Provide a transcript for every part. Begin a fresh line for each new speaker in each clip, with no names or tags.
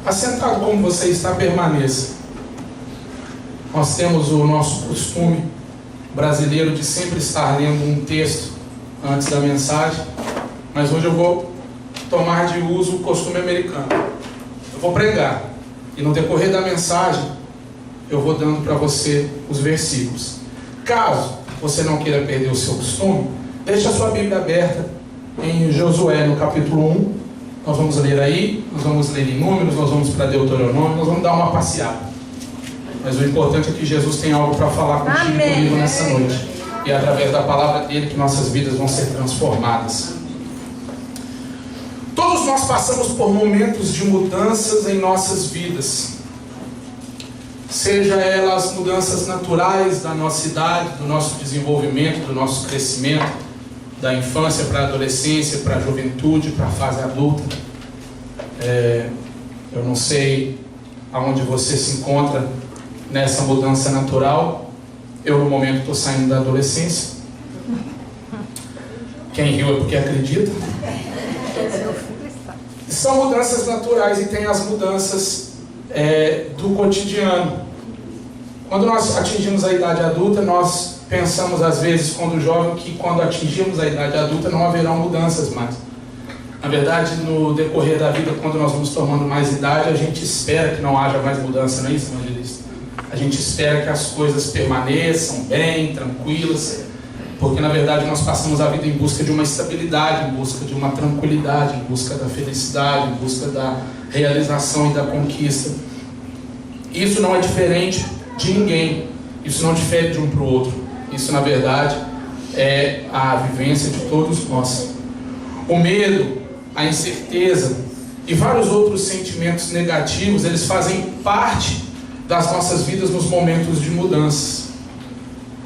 Assentado como você está, permaneça. Nós temos o nosso costume brasileiro de sempre estar lendo um texto antes da mensagem, mas hoje eu vou tomar de uso o costume americano. Eu vou pregar e no decorrer da mensagem eu vou dando para você os versículos. Caso você não queira perder o seu costume, deixe a sua Bíblia aberta em Josué, no capítulo 1. Nós vamos ler aí, nós vamos ler em Números, nós vamos para Deuteronômio, nós vamos dar uma passeada. Mas o importante é que Jesus tem algo para falar contigo e comigo nessa noite. E é através da palavra dele que nossas vidas vão ser transformadas. Todos nós passamos por momentos de mudanças em nossas vidas. Seja elas mudanças naturais da nossa idade, do nosso desenvolvimento, do nosso crescimento, da infância para a adolescência, para a juventude, para a fase adulta. Eu não sei aonde você se encontra nessa mudança natural. Eu no momento estou saindo da adolescência. Quem riu é porque acredita. São mudanças naturais e tem as mudanças do cotidiano. Quando nós atingimos a idade adulta, nós pensamos às vezes, quando jovem, que quando atingimos a idade adulta não haverão mudanças mais. Na verdade, no decorrer da vida, quando nós vamos tomando mais idade, a gente espera que não haja mais mudança, não é isso, evangelista? A gente espera que as coisas permaneçam bem, tranquilas, porque na verdade nós passamos a vida em busca de uma estabilidade, em busca de uma tranquilidade, em busca da felicidade, em busca da realização e da conquista. Isso não é diferente de ninguém, isso não difere de um para o outro. Isso na verdade é a vivência de todos nós. O medo, a incerteza e vários outros sentimentos negativos, eles fazem parte das nossas vidas nos momentos de mudanças.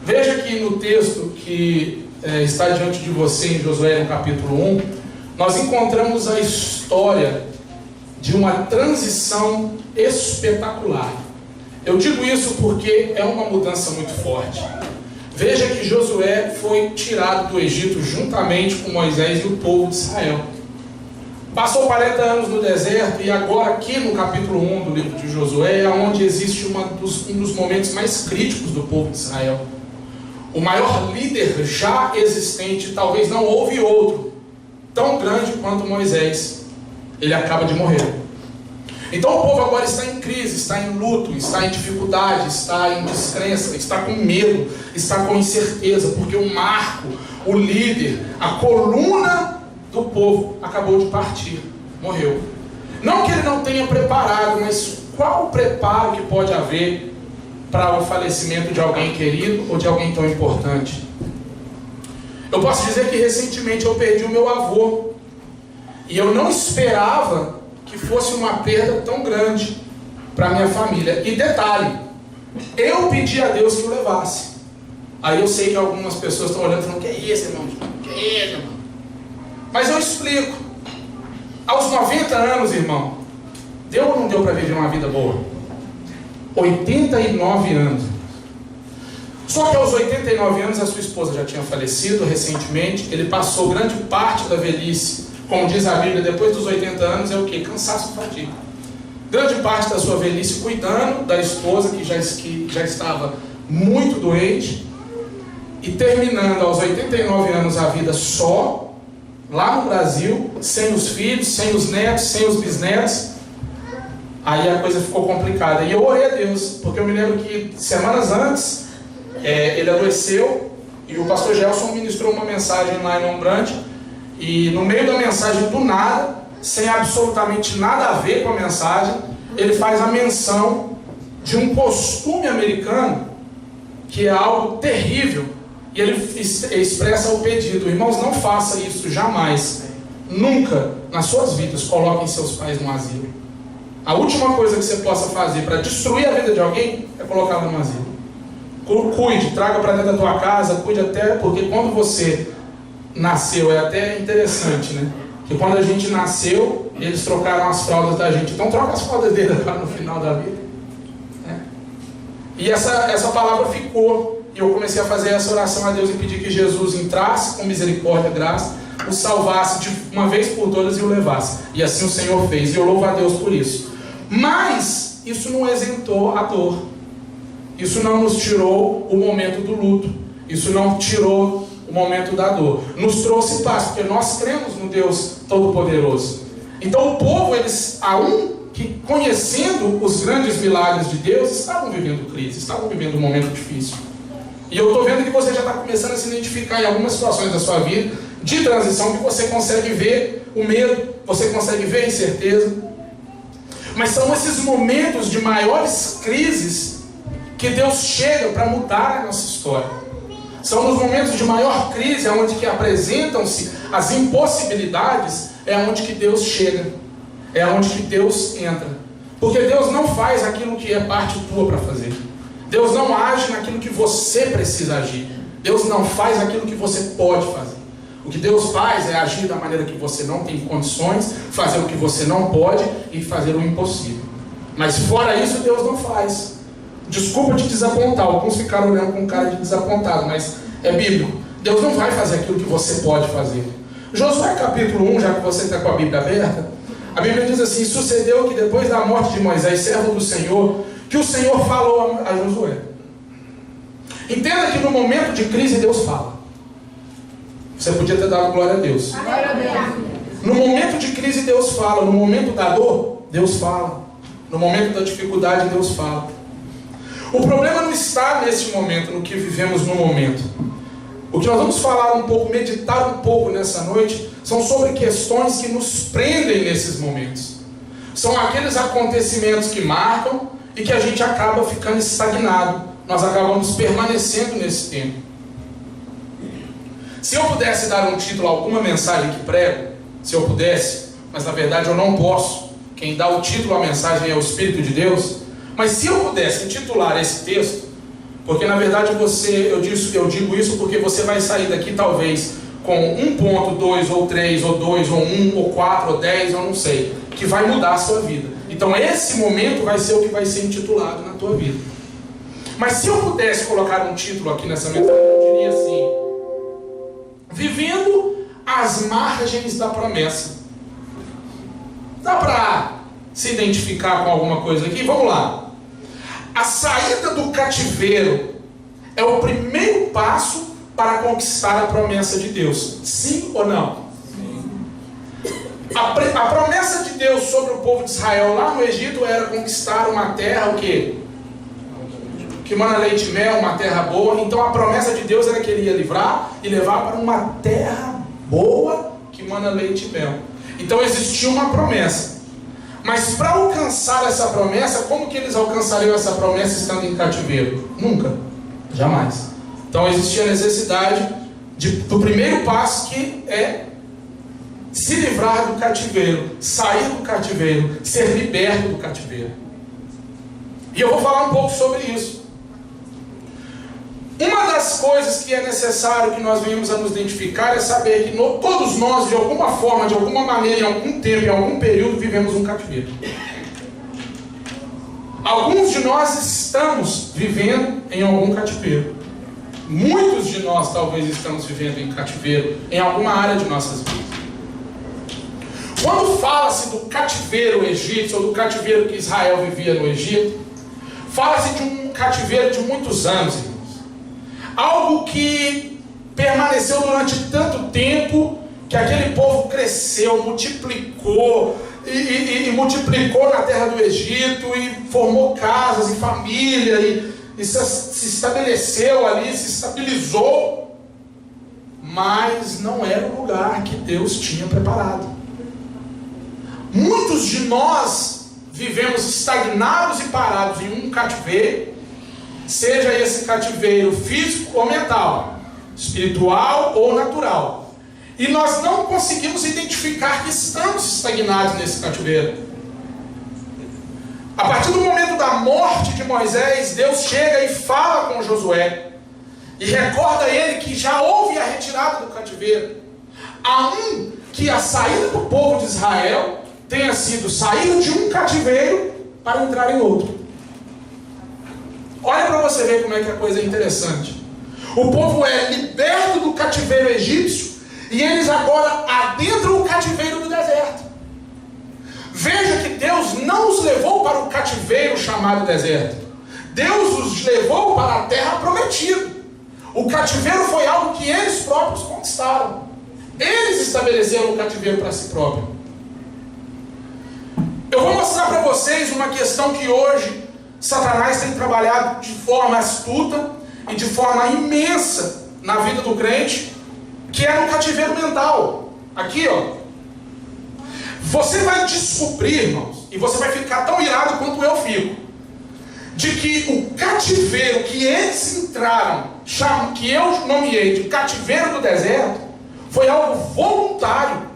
Veja que no texto que está diante de você em Josué, no capítulo 1, nós encontramos a história de uma transição espetacular. Eu digo isso porque é uma mudança muito forte. Veja que Josué foi tirado do Egito juntamente com Moisés e o povo de Israel. Passou 40 anos no deserto e agora aqui no capítulo 1 do livro de Josué é onde existe um dos momentos mais críticos do povo de Israel. O maior líder já existente, talvez não houve outro tão grande quanto Moisés. Ele acaba de morrer. Então o povo agora está em crise, está em luto, está em dificuldade, está em descrença, está com medo, está com incerteza, porque o marco, o líder, a coluna do povo acabou de partir, morreu. Não que ele não tenha preparado, mas qual o preparo que pode haver para o falecimento de alguém querido ou de alguém tão importante? Eu posso dizer que recentemente eu perdi o meu avô e eu não esperava que fosse uma perda tão grande para minha família. E detalhe, eu pedi a Deus que o levasse. Aí eu sei que algumas pessoas estão olhando e falando: que é isso, irmão? Que é isso, irmão? Mas eu explico. Aos 90 anos, irmão, deu ou não deu para viver uma vida boa? 89 anos. Só que aos 89 anos a sua esposa já tinha falecido recentemente. Ele passou grande parte da velhice, como diz a Bíblia, depois dos 80 anos é o quê? Cansaço e fadiga. Grande parte da sua velhice cuidando da esposa que já estava muito doente, e terminando aos 89 anos a vida só, lá no Brasil, sem os filhos, sem os netos, sem os bisnetos. Aí a coisa ficou complicada. E eu orei a Deus, porque eu me lembro que semanas antes ele adoeceu e o pastor Gelson ministrou uma mensagem lá em Ombrante. E no meio da mensagem, do nada, sem absolutamente nada a ver com a mensagem, ele faz a menção de um costume americano que é algo terrível. E ele expressa o pedido: irmãos, não faça isso jamais. Nunca nas suas vidas coloquem seus pais no asilo. A última coisa que você possa fazer para destruir a vida de alguém é colocá-lo no asilo. Cuide, traga para dentro da tua casa, cuide até, porque quando você nasceu, é até interessante, né? Que quando a gente nasceu, eles trocaram as fraldas da gente. Então troca as fraldas dele agora no final da vida. E essa palavra ficou. E eu comecei a fazer essa oração a Deus e pedir que Jesus entrasse com misericórdia e graça, o salvasse de uma vez por todas e o levasse. E assim o Senhor fez. E eu louvo a Deus por isso. Mas isso não isentou a dor. Isso não nos tirou o momento do luto. Isso não tirou o momento da dor. Nos trouxe paz, porque nós cremos no Deus Todo-Poderoso. Então o povo, eles, que conhecendo os grandes milagres de Deus, estavam vivendo crise, estavam vivendo um momento difícil. E eu estou vendo que você já está começando a se identificar em algumas situações da sua vida de transição, que você consegue ver o medo, você consegue ver a incerteza. Mas são esses momentos de maiores crises que Deus chega para mudar a nossa história. São nos momentos de maior crise, onde que apresentam-se as impossibilidades, é onde que Deus chega, é onde que Deus entra. Porque Deus não faz aquilo que é parte tua para fazer. Deus não age naquilo que você precisa agir. Deus não faz aquilo que você pode fazer. O que Deus faz é agir da maneira que você não tem condições, fazer o que você não pode e fazer o impossível. Mas fora isso, Deus não faz. Desculpa te desapontar, alguns ficaram olhando com cara de desapontado, mas é bíblico. Deus não vai fazer aquilo que você pode fazer. Josué capítulo 1, já que você está com a Bíblia aberta, a Bíblia diz assim: sucedeu que depois da morte de Moisés, servo do Senhor, que o Senhor falou a Josué. Entenda que no momento de crise Deus fala. Você podia ter dado glória a Deus. No momento de crise Deus fala. No momento da dor, Deus fala. No momento da dificuldade, Deus fala. O problema não está nesse momento, no que vivemos no momento. O que nós vamos falar um pouco, meditar um pouco nessa noite, são sobre questões que nos prendem nesses momentos. São aqueles acontecimentos que marcam e que a gente acaba ficando estagnado. Nós acabamos permanecendo nesse tempo. Se eu pudesse dar um título a alguma mensagem que prego, se eu pudesse, mas na verdade eu não posso. Quem dá o título à mensagem é o Espírito de Deus. Mas se eu pudesse intitular esse texto, porque na verdade eu digo isso porque você vai sair daqui talvez com 1 ponto, 2 ou 3 ou 2 ou 1 ou 4 ou 10, eu não sei, que vai mudar a sua vida. Então esse momento vai ser o que vai ser intitulado na tua vida. Mas se eu pudesse colocar um título aqui nessa mensagem, eu diria assim: vivendo às margens da promessa. Dá para se identificar com alguma coisa aqui? Vamos lá. A saída do cativeiro é o primeiro passo para conquistar a promessa de Deus. Sim ou não? Sim. A promessa de Deus sobre o povo de Israel lá no Egito era conquistar uma terra, o quê? Que mana leite e mel, uma terra boa. Então a promessa de Deus era que ele ia livrar e levar para uma terra boa que mana leite e mel. Então existia uma promessa. Mas para alcançar essa promessa, como que eles alcançariam essa promessa estando em cativeiro? Nunca. Jamais. Então existia a necessidade do primeiro passo, que é se livrar do cativeiro, sair do cativeiro, ser liberto do cativeiro. E eu vou falar um pouco sobre isso. Uma das coisas que é necessário que nós venhamos a nos identificar é saber que todos nós, de alguma forma, de alguma maneira, em algum tempo, em algum período, vivemos um cativeiro. Alguns de nós estamos vivendo em algum cativeiro. Muitos de nós talvez estamos vivendo em cativeiro em alguma área de nossas vidas. Quando fala-se do cativeiro egípcio ou do cativeiro que Israel vivia no Egito, fala-se de um cativeiro de muitos anos, irmãos. Algo que permaneceu durante tanto tempo que aquele povo cresceu, multiplicou e multiplicou na terra do Egito e formou casas e família e se estabeleceu ali, se estabilizou, mas não era o lugar que Deus tinha preparado. Muitos de nós vivemos estagnados e parados em um cativeiro, seja esse cativeiro físico ou mental, espiritual ou natural, e nós não conseguimos identificar que estamos estagnados nesse cativeiro. A partir do momento da morte de Moisés, Deus chega e fala com Josué e recorda ele que já houve a retirada do cativeiro, que a saída do povo de Israel tenha sido sair de um cativeiro para entrar em outro. Olha para você ver como é que a coisa é interessante. O povo é liberto do cativeiro egípcio e eles agora adentram o cativeiro do deserto. Veja que Deus Deus não os levou para o cativeiro chamado deserto. Deus os levou para a terra prometida. O cativeiro foi algo que eles próprios conquistaram. Eles estabeleceram o cativeiro para si próprio. Eu vou mostrar para vocês uma questão que hoje Satanás tem trabalhado de forma astuta e de forma imensa na vida do crente, que é no cativeiro mental. Aqui, ó. Você vai descobrir, irmãos, e você vai ficar tão irado quanto eu fico, de que o cativeiro que eles entraram, que eu nomeei de cativeiro do deserto, foi algo voluntário.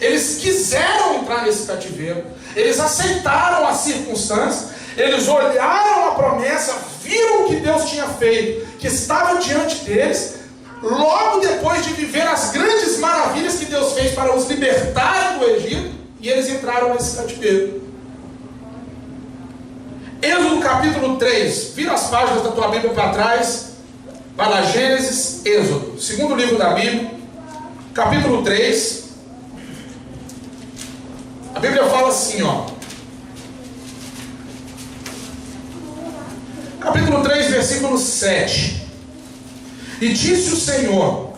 Eles quiseram entrar nesse cativeiro, eles aceitaram as circunstâncias, eles olharam a promessa, viram o que Deus tinha feito, que estava diante deles, logo depois de viver as grandes maravilhas que Deus fez para os libertarem do Egito, e eles entraram nesse cativeiro. Êxodo capítulo 3, vira as páginas da tua Bíblia para trás, vai lá, Gênesis, Êxodo, segundo livro da Bíblia, capítulo 3, a Bíblia fala assim, ó, capítulo 3, versículo 7, e disse o Senhor: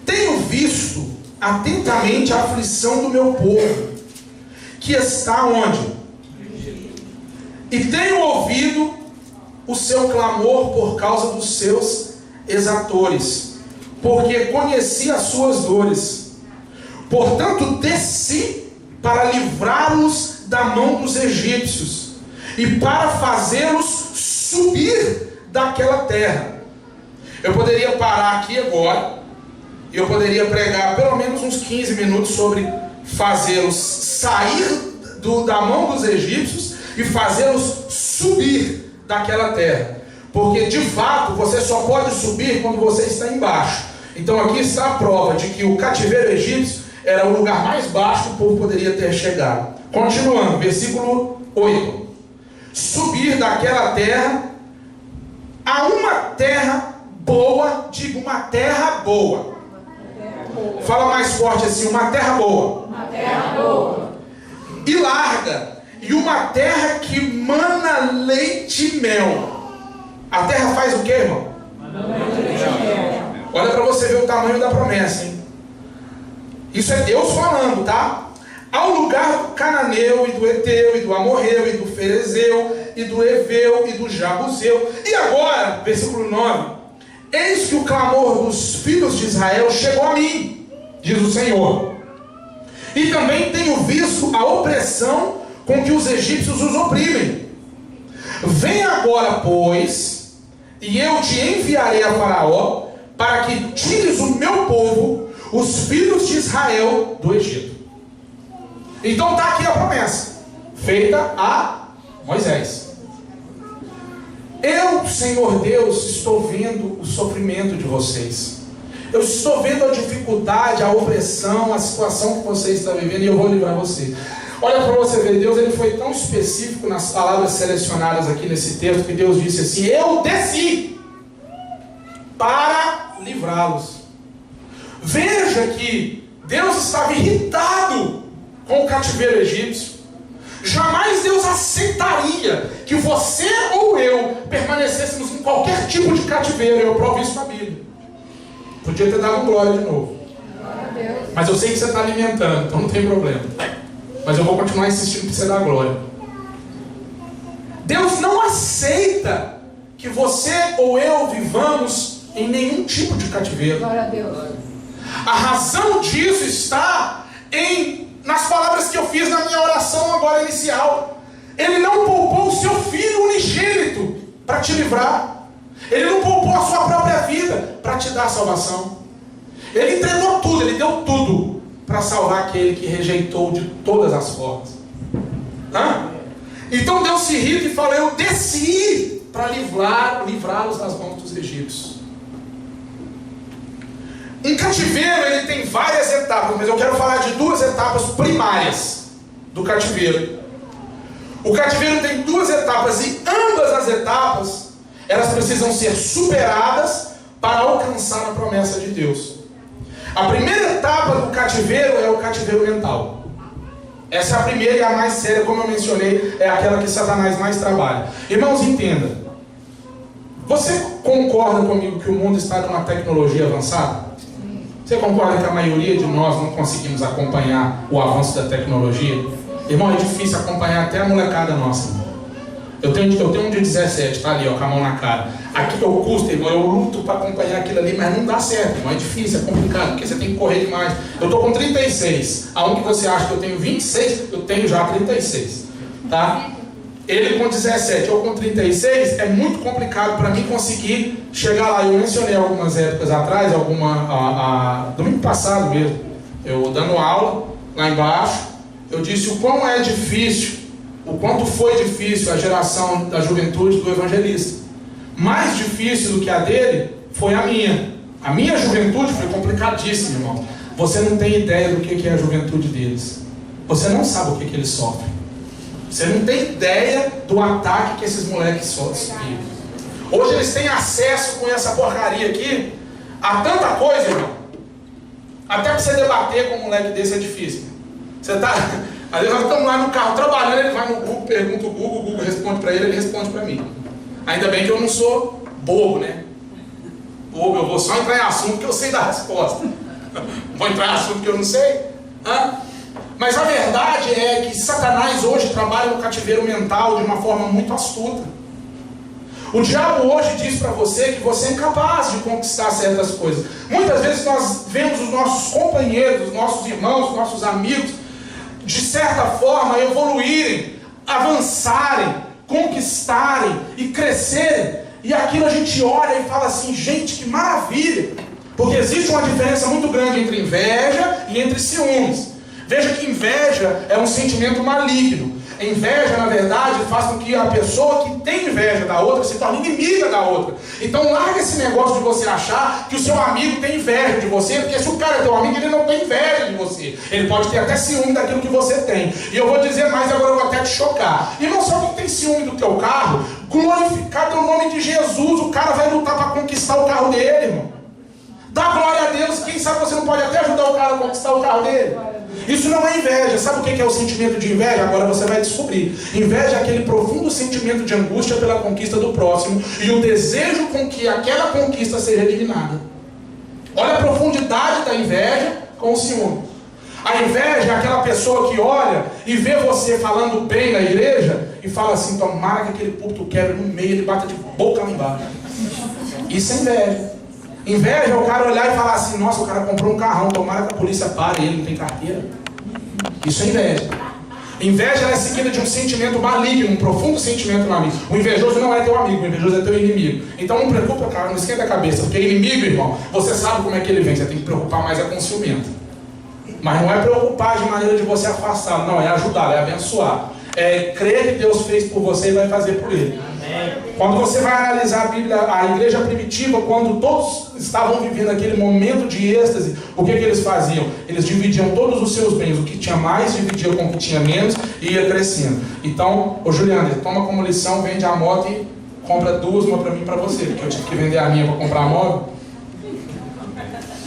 tenho visto atentamente a aflição do meu povo, que está onde? E tenho ouvido o seu clamor por causa dos seus exatores, porque conheci as suas dores. Portanto, desci para livrá-los da mão dos egípcios e para fazê-los subir daquela terra. Eu poderia parar aqui agora e eu poderia pregar pelo menos uns 15 minutos sobre fazê-los sair da mão dos egípcios e fazê-los subir daquela terra, porque de fato você só pode subir quando você está embaixo. Então aqui está a prova de que o cativeiro egípcio era o lugar mais baixo que o povo poderia ter chegado. Continuando, versículo 8: subir daquela terra a uma terra boa, digo uma terra boa. Fala mais forte assim, uma terra boa.
Uma terra boa.
E larga, e uma terra que mana leite e mel. A terra faz o que, irmão?
Mana leite e mel.
Olha para você ver o tamanho da promessa, hein? Isso é Deus falando, tá? Ao lugar do cananeu, e do eteu, e do amorreu, e do ferezeu, e do eveu, e do jabuseu. E agora, versículo 9: eis que o clamor dos filhos de Israel chegou a mim, diz o Senhor, e também tenho visto a opressão com que os egípcios os oprimem. Vem agora, pois, e eu te enviarei a Faraó, para que tires o meu povo, os filhos de Israel, do Egito. Então está aqui a promessa, feita a Moisés. Eu, Senhor Deus, estou vendo o sofrimento de vocês. Eu estou vendo a dificuldade, a opressão, a situação que você está vivendo, e eu vou livrar você. Olha para você ver, Deus ele foi tão específico nas palavras selecionadas aqui nesse texto, que Deus disse assim: eu desci para livrá-los. Veja que Deus estava irritado com o cativeiro egípcio. Jamais Deus aceitaria que você ou eu permanecêssemos em qualquer tipo de cativeiro. Eu provo isso na Bíblia. Podia ter dado glória de novo, mas eu sei que você está alimentando, então não tem problema. Mas eu vou continuar insistindo para você dar glória. Deus não aceita que você ou eu vivamos em nenhum tipo de cativeiro.
Glória a Deus.
A razão disso está nas palavras que eu fiz na minha oração agora inicial. Ele não poupou o seu filho unigênito para te livrar. Ele não poupou a sua própria vida para te dar a salvação. Ele entregou tudo, ele deu tudo para salvar aquele que rejeitou de todas as formas. Então Deus se irrita e fala: eu desci para livrá-los das mãos dos egípcios. Um cativeiro ele tem várias etapas, mas eu quero falar de duas etapas primárias do cativeiro. O cativeiro tem duas etapas, e ambas as etapas elas precisam ser superadas para alcançar a promessa de Deus. A primeira etapa do cativeiro é o cativeiro mental. Essa é a primeira e a mais séria, como eu mencionei, é aquela que Satanás mais trabalha. Irmãos, entenda. Você concorda comigo que o mundo está numa tecnologia avançada? Você concorda que a maioria de nós não conseguimos acompanhar o avanço da tecnologia? Irmão, é difícil acompanhar até a molecada nossa. Eu tenho um de 17, tá ali, ó, com a mão na cara. Aqui eu custo, irmão, eu luto para acompanhar aquilo ali, mas não dá certo, irmão. É difícil, é complicado, porque você tem que correr demais. Eu tô com 36. Aonde você acha que eu tenho 26, eu tenho já 36. Tá? Ele com 17, eu com 36, é muito complicado para mim conseguir chegar lá. Eu mencionei algumas épocas atrás, domingo passado mesmo, eu dando aula lá embaixo, eu disse o quão é difícil, o quanto foi difícil a geração da juventude do evangelista. Mais difícil do que a dele foi a minha. A minha juventude foi complicadíssima, irmão. Você não tem ideia do que é a juventude deles. Você não sabe o que eles sofrem. Você não tem ideia do ataque que esses moleques sofrem. Hoje eles têm acesso com essa porcaria aqui a tanta coisa, irmão. Até para você debater com um moleque desse é difícil. Você tá... Às vezes nós estamos lá no carro trabalhando, ele vai no Google, pergunta o Google responde para ele responde para mim. Ainda bem que eu não sou bobo, né? Bobo, eu vou só entrar em assunto que eu sei da resposta. Vou entrar em assunto que eu não sei. Mas a verdade é que Satanás hoje trabalha no cativeiro mental de uma forma muito astuta. O diabo hoje diz para você que você é incapaz de conquistar certas coisas. Muitas vezes nós vemos os nossos companheiros, os nossos irmãos, os nossos amigos, de certa forma evoluírem, avançarem, conquistarem e crescerem. E aquilo a gente olha e fala assim, gente, que maravilha. Porque existe uma diferença muito grande entre inveja e entre ciúmes. Veja que inveja é um sentimento maligno. A inveja, na verdade, faz com que a pessoa que tem inveja da outra se torne inimiga da outra. Então larga esse negócio de você achar que o seu amigo tem inveja de você, porque se o cara é teu amigo, ele não tem inveja de você. Ele pode ter até ciúme daquilo que você tem. E eu vou dizer mais, agora eu vou até te chocar. Irmão, se alguém tem ciúme do teu carro, glorificado é o nome de Jesus, o cara vai lutar para conquistar o carro dele, irmão. Dá glória a Deus, quem sabe você não pode até ajudar o cara a conquistar o carro dele. Isso não é inveja. Sabe o que é o sentimento de inveja? Agora você vai descobrir. Inveja é aquele profundo sentimento de angústia pela conquista do próximo e o desejo com que aquela conquista seja eliminada. Olha a profundidade da inveja com o ciúme. A inveja é aquela pessoa que olha e vê você falando bem na igreja e fala assim, tomara que aquele púlpito quebre no meio, ele bata de boca lá embaixo. Isso é inveja. Inveja é o cara olhar e falar assim, nossa, o cara comprou um carrão, tomara que a polícia pare, ele não tem carteira. Isso é inveja. Inveja é seguida de um sentimento maligno, um profundo sentimento maligno. O invejoso não é teu amigo, o invejoso é teu inimigo. Então não preocupa, cara, não esquenta a cabeça, porque inimigo, irmão, você sabe como é que ele vem, você tem que preocupar mais com o ciumento. Mas não é preocupar de maneira de você afastá-lo, não, é ajudá-lo, é abençoar. É crer que Deus fez por você e vai fazer por ele. Quando você vai analisar a Bíblia, a igreja primitiva, quando todos estavam vivendo aquele momento de êxtase, o que eles faziam? Eles dividiam todos os seus bens, o que tinha mais dividia com o que tinha menos e ia crescendo. Então, ô Juliana, toma como lição, vende a moto e compra duas, uma para mim e para você, porque eu tive que vender a minha para comprar a móvel.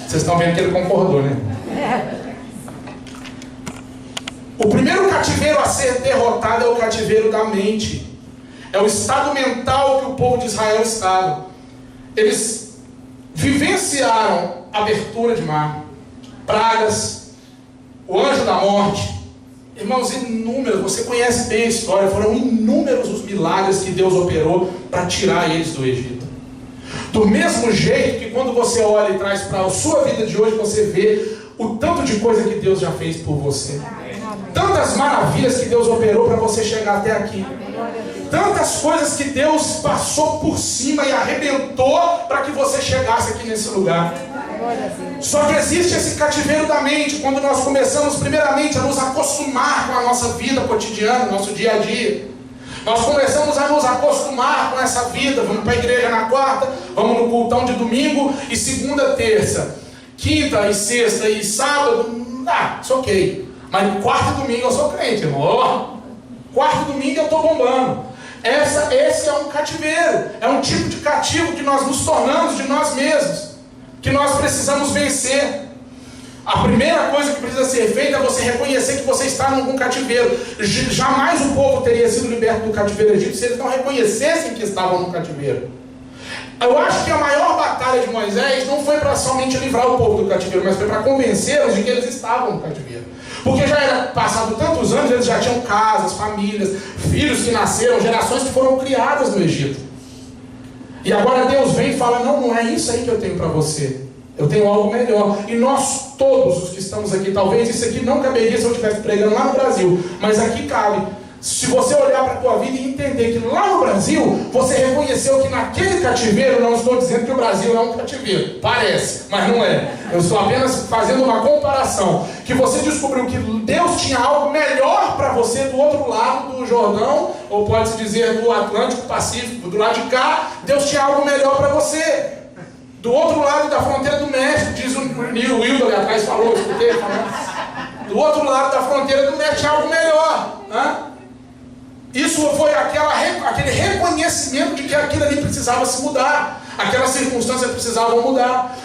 Vocês estão vendo que ele concordou, né? O primeiro cativeiro a ser derrotado é o cativeiro da mente. É o estado mental que o povo de Israel estava. Eles vivenciaram abertura de mar, pragas, o anjo da morte. Irmãos, inúmeros, você conhece bem a história, foram inúmeros os milagres que Deus operou para tirar eles do Egito. Do mesmo jeito que quando você olha e traz para a sua vida de hoje, você vê o tanto de coisa que Deus já fez por você. Tantas maravilhas que Deus operou para você chegar até aqui. Tantas coisas que Deus passou por cima e arrebentou para que você chegasse aqui nesse lugar. Só que existe esse cativeiro da mente quando nós começamos primeiramente a nos acostumar com a nossa vida cotidiana, nosso dia a dia. Nós começamos a nos acostumar com essa vida. Vamos para a igreja na quarta, vamos no cultão de domingo e segunda, terça, quinta e sexta e sábado, isso ok. Mas quarta e domingo eu sou crente, irmão. Quarta e domingo eu estou bombando. Esse é um cativeiro, é um tipo de cativo que nós nos tornamos de nós mesmos, que nós precisamos vencer. A primeira coisa que precisa ser feita é você reconhecer que você está em algum cativeiro. Jamais o povo teria sido liberto do cativeiro egípcio se eles não reconhecessem que estavam no cativeiro. Eu acho que a maior batalha de Moisés não foi para somente livrar o povo do cativeiro, mas foi para convencê-los de que eles estavam no cativeiro. Porque já era passado tantos anos, eles já tinham casas, famílias, filhos que nasceram, gerações que foram criadas no Egito. E agora Deus vem e fala, não é isso aí que eu tenho para você. Eu tenho algo melhor. E nós todos os que estamos aqui, talvez isso aqui não caberia se eu estivesse pregando lá no Brasil, mas aqui cabe. Se você olhar para a tua vida e entender que lá no Brasil, você reconheceu que naquele cativeiro, não estou dizendo que o Brasil é um cativeiro, parece, mas não é. Eu estou apenas fazendo uma comparação. Que você descobriu que Deus tinha algo melhor para você do outro lado do Jordão, ou pode-se dizer do Atlântico Pacífico, do lado de cá, Deus tinha algo melhor para você. Do outro lado da fronteira do México, diz o Neil Wilder ali atrás, falou, eu escutei falando. Do outro lado da fronteira do México tinha algo melhor. Isso foi aquele reconhecimento de que aquilo ali precisava se mudar. Aquelas circunstâncias precisavam mudar.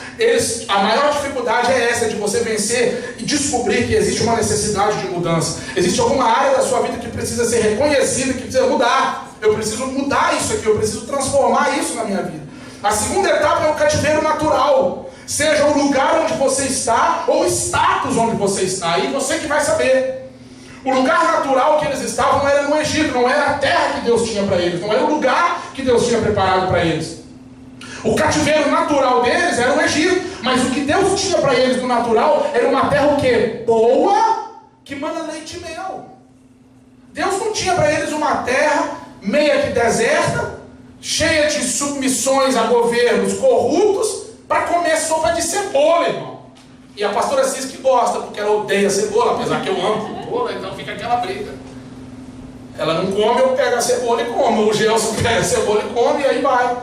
A maior dificuldade é essa, de você vencer e descobrir que existe uma necessidade de mudança. Existe alguma área da sua vida que precisa ser reconhecida, que precisa mudar. Eu preciso mudar isso aqui, eu preciso transformar isso na minha vida. A segunda etapa é o cativeiro natural. Seja o lugar onde você está ou o status onde você está. Aí você que vai saber. O lugar natural que eles estavam não era no Egito, não era a terra que Deus tinha para eles, não era o lugar que Deus tinha preparado para eles. O cativeiro natural deles era o Egito, mas o que Deus tinha para eles no natural era uma terra o quê? Boa, que mana leite e mel. Deus não tinha para eles uma terra meia que deserta, cheia de submissões a governos corruptos, para comer sopa de cebola, irmão. E a pastora Cis que gosta, porque ela odeia cebola, apesar que eu amo cebola, então fica aquela briga. Ela não come, eu pego a cebola e como. O Gelson pega a cebola e come, e aí vai.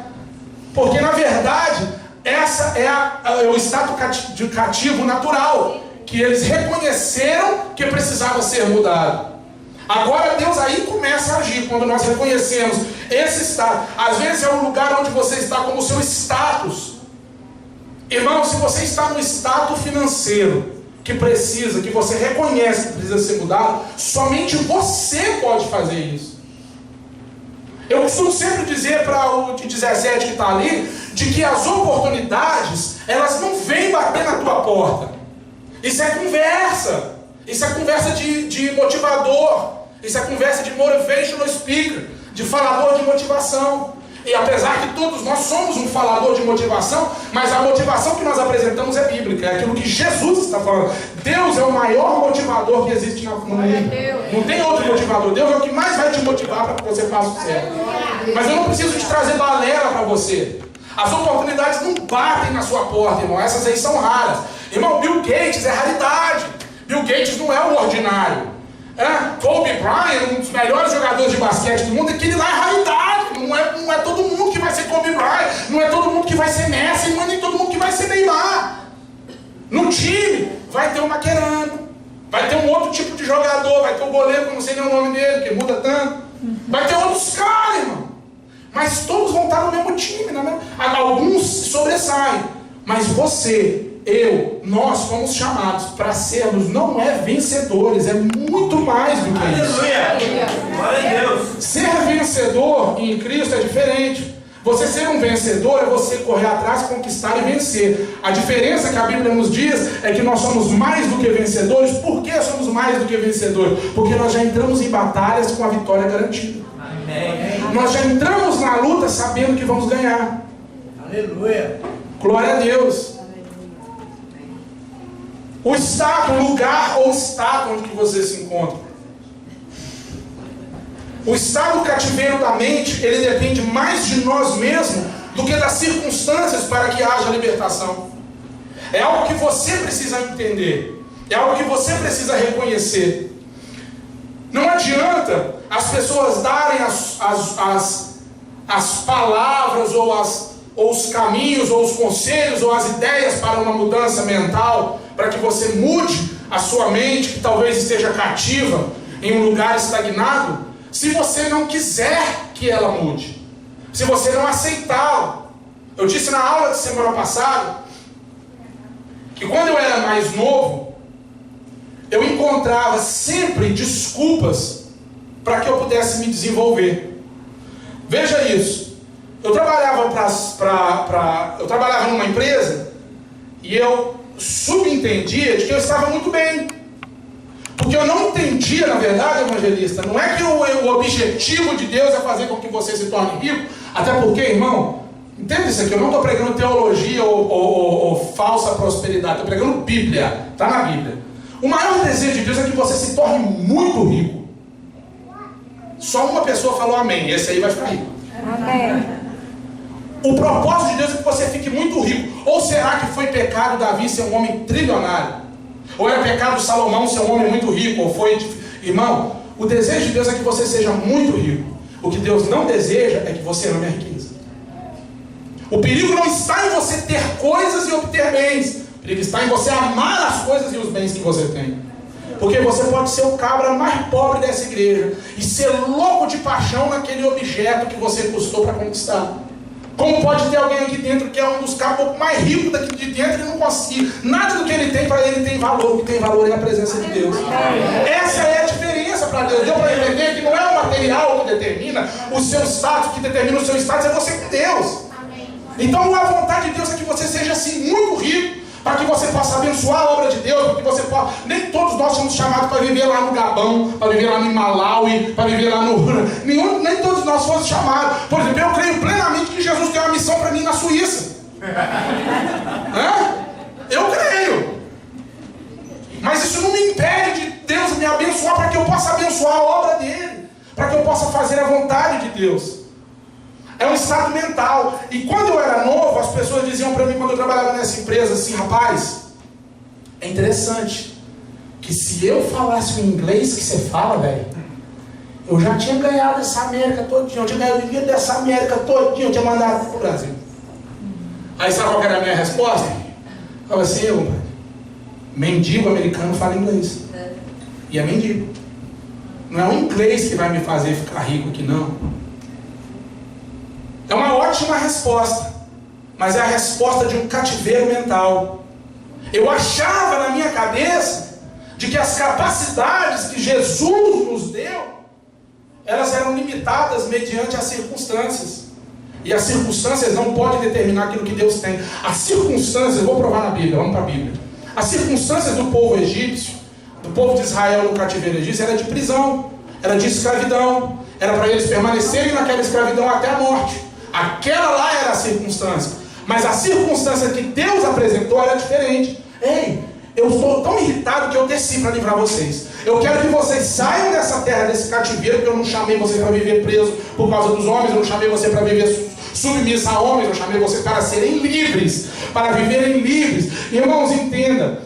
Porque, na verdade, essa é o estado de cativo natural, que eles reconheceram que precisava ser mudado. Agora Deus aí começa a agir, quando nós reconhecemos esse estado. Às vezes é um lugar onde você está como o seu status. Irmão, se você está no status financeiro que você reconhece que precisa ser mudado, somente você pode fazer isso. Eu costumo sempre dizer para o de 17 que está ali, de que as oportunidades, elas não vêm bater na tua porta. Isso é conversa. Isso é conversa de motivador. Isso é conversa de motivational speaker, de falador de motivação. E apesar que todos nós somos um falador de motivação, mas a motivação que nós apresentamos é bíblica, é aquilo que Jesus está falando. Deus é o maior motivador que existe no mundo. Não tem outro motivador. Deus é o que mais vai te motivar para que você faça o certo. Mas eu não preciso te trazer balela para você. As oportunidades não batem na sua porta, irmão. Essas aí são raras. Irmão, Bill Gates é raridade. Bill Gates não é o ordinário. Kobe Bryant, um dos melhores jogadores de basquete do mundo, aquele lá é raridade. Não é todo mundo que vai ser Kobe Bryant, não é todo mundo que vai ser Messi, não é nem todo mundo que vai ser Neymar. No time vai ter um Maquerano, vai ter um outro tipo de jogador, vai ter o goleiro, que eu não sei nem o nome dele, que muda tanto. Vai ter outros caras, irmão. Mas todos vão estar no mesmo time, né? Alguns sobressaem. Mas você, nós fomos chamados para sermos, não é vencedores, é muito mais do que isso.
Aleluia! Glória a Deus!
Ser vencedor em Cristo é diferente. Você ser um vencedor é você correr atrás, conquistar e vencer. A diferença que a Bíblia nos diz é que nós somos mais do que vencedores. Por que somos mais do que vencedores? Porque nós já entramos em batalhas com a vitória garantida. Amém. Nós já entramos na luta sabendo que vamos ganhar.
Aleluia!
Glória a Deus. O status, o lugar ou status onde que você se encontra. O estado cativeiro da mente, ele depende mais de nós mesmos do que das circunstâncias para que haja libertação. É algo que você precisa entender. É algo que você precisa reconhecer. Não adianta as pessoas darem as palavras ou os caminhos, ou os conselhos, ou as ideias para uma mudança mental, para que você mude a sua mente, que talvez esteja cativa em um lugar estagnado, se você não quiser que ela mude, se você não aceitá-la. Eu disse na aula de semana passada que quando eu era mais novo, eu encontrava sempre desculpas para que eu pudesse me desenvolver. Veja isso. Eu trabalhava eu trabalhava numa empresa e eu subentendia de que eu estava muito bem. Porque eu não entendia, na verdade, evangelista, não é que o objetivo de Deus é fazer com que você se torne rico, até porque, irmão, entenda isso aqui, eu não estou pregando teologia ou falsa prosperidade, estou pregando Bíblia, está na Bíblia. O maior desejo de Deus é que você se torne muito rico. Só uma pessoa falou amém, esse aí vai ficar rico.
Amém.
O propósito de Deus é que você fique muito rico. Ou será que foi pecado Davi ser um homem trilionário? Ou era pecado Salomão ser um homem muito rico? Ou foi... Irmão, o desejo de Deus é que você seja muito rico. O que Deus não deseja é que você ame a riqueza. O perigo não está em você ter coisas e obter bens. O perigo está em você amar as coisas e os bens que você tem. Porque você pode ser o cabra mais pobre dessa igreja e ser louco de paixão naquele objeto que você custou para conquistar. Como pode ter alguém aqui dentro que é um dos cabos mais ricos daqui de dentro e não conseguir nada do que ele tem, para ele tem valor. O que tem valor é a presença de Deus. Essa é a diferença para Deus. Deu para entender que não é o material que determina o seu status, que determina o seu status, é você com Deus. Então a vontade de Deus é que você seja assim muito rico, para que você possa abençoar a obra de Deus, para que você possa... Nem todos nós somos chamados para viver lá no Gabão, para viver lá no Malawi, para viver lá no... Nem todos nós fomos chamados. Por exemplo, eu creio plenamente que Jesus tem uma missão para mim na Suíça. Eu creio. Mas isso não me impede de Deus me abençoar, para que eu possa abençoar a obra dele, para que eu possa fazer a vontade de Deus. É um estado mental. E quando eu era novo, as pessoas diziam para mim, quando eu trabalhava nessa empresa, assim: rapaz, é interessante que se eu falasse o inglês que você fala, velho, eu já tinha ganhado essa América todinha, eu tinha ganhado o dinheiro dessa América todinha, eu tinha mandado para o Brasil. Aí sabe qual era a minha resposta? Eu falei assim: eu, mendigo americano fala inglês. E é mendigo. Não é o inglês que vai me fazer ficar rico aqui, não. É uma ótima resposta, mas é a resposta de um cativeiro mental. Eu achava na minha cabeça de que as capacidades que Jesus nos deu, elas eram limitadas mediante as circunstâncias. E as circunstâncias não podem determinar aquilo que Deus tem. As circunstâncias, eu vou provar na Bíblia, vamos para a Bíblia. As circunstâncias do povo egípcio, do povo de Israel no cativeiro egípcio, era de prisão, era de escravidão, era para eles permanecerem naquela escravidão até a morte. Aquela lá era a circunstância. Mas a circunstância que Deus apresentou era diferente. Ei, eu estou tão irritado que eu desci para livrar vocês. Eu quero que vocês saiam dessa terra, desse cativeiro, que eu não chamei vocês para viver preso por causa dos homens, eu não chamei você para viver submissa a homens, eu chamei vocês para serem livres, para viverem livres. Irmãos, entenda,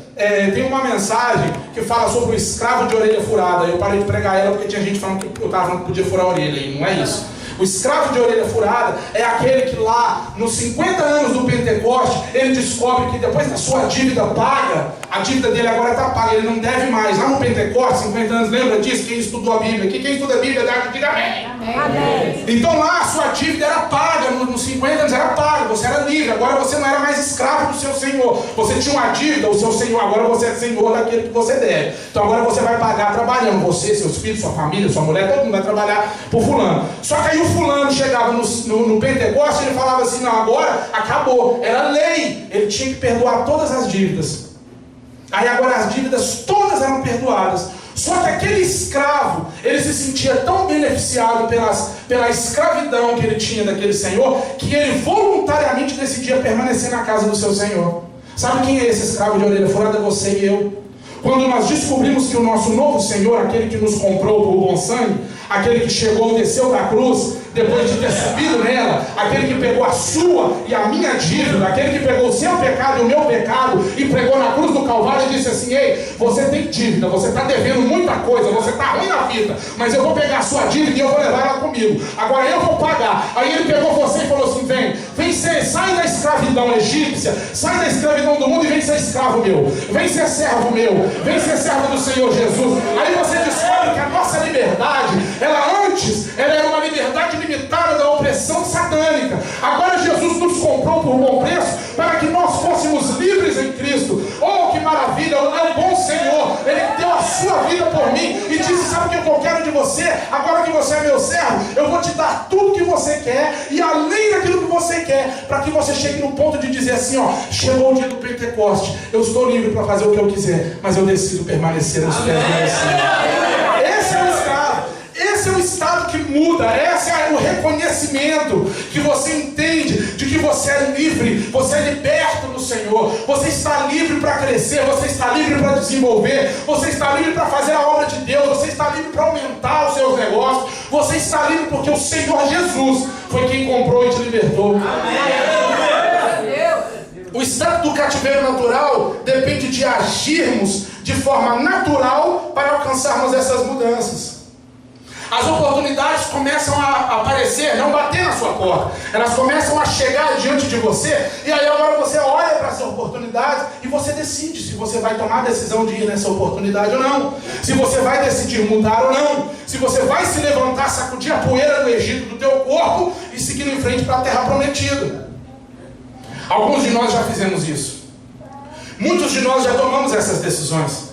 tem uma mensagem que fala sobre o escravo de orelha furada. Eu parei de pregar ela porque tinha gente falando que eu estava falando que podia furar a orelha, e não é isso. O escravo de orelha furada é aquele que lá, nos 50 anos do Pentecoste, ele descobre que depois da sua dívida paga, a dívida dele agora está paga, ele não deve mais. Lá no Pentecoste, 50 anos, lembra disso? Quem estudou a Bíblia? Quem estuda a Bíblia, diga amém. Amém. Então lá a sua dívida era paga, nos 50 anos era paga, você era livre, agora você não era mais escravo do seu Senhor. Você tinha uma dívida, o seu Senhor, agora você é senhor daquele que você deve. Então agora você vai pagar trabalhando, você, seus filhos, sua família, sua mulher, todo mundo vai trabalhar por fulano. Só que aí o fulano chegava no Pentecoste e ele falava assim: não, agora acabou, era lei, ele tinha que perdoar todas as dívidas. Aí agora as dívidas todas eram perdoadas. Só que aquele escravo, ele se sentia tão beneficiado pela escravidão que ele tinha daquele senhor, que ele voluntariamente decidia permanecer na casa do seu senhor. Sabe quem é esse escravo de orelha furada? Você e eu. Quando nós descobrimos que o nosso novo Senhor, aquele que nos comprou por bom sangue, aquele que chegou e desceu da cruz, depois de ter subido nela, aquele que pegou a sua e a minha dívida, aquele que pegou o seu pecado e o meu pecado e pregou na cruz do Calvário e disse assim: ei, você tem dívida, você está devendo muita coisa, você está ruim na vida, mas eu vou pegar a sua dívida e eu vou levar ela comigo, agora eu vou pagar. Aí ele pegou você e falou assim: vem ser, sai da escravidão egípcia, sai da escravidão do mundo e vem ser escravo meu, vem ser servo meu, vem ser servo do Senhor Jesus. Aí você descobre que a nossa liberdade, ela era uma liberdade limitada da opressão satânica. Agora Jesus nos comprou por um bom preço para que nós fôssemos livres em Cristo. agora que você é meu servo, eu vou te dar tudo que você quer e além daquilo que você quer, para que você chegue no ponto de dizer assim, ó, chegou o dia do Pentecoste, eu estou livre para fazer o que eu quiser, mas eu decido permanecer nos pés do meu Senhor. Esse é o estado. Esse é o estado que muda, esse é o reconhecimento que você entende de que você é livre, você é liberto no Senhor, você está livre para crescer, você está livre para desenvolver, você está livre para fazer a obra de Deus, você está livre para aumentar os seus negócios, você está livre porque o Senhor Jesus foi quem comprou e te libertou. O estado do cativeiro natural depende de agirmos de forma natural para alcançarmos essas mudanças. As oportunidades começam a aparecer, não bater na sua porta. Elas começam a chegar diante de você. E aí agora você olha para essa oportunidade e você decide se você vai tomar a decisão de ir nessa oportunidade ou não. Se você vai decidir mudar ou não. Se você vai se levantar, sacudir a poeira do Egito do teu corpo e seguir em frente para a terra prometida. Alguns de nós já fizemos isso. Muitos de nós já tomamos essas decisões.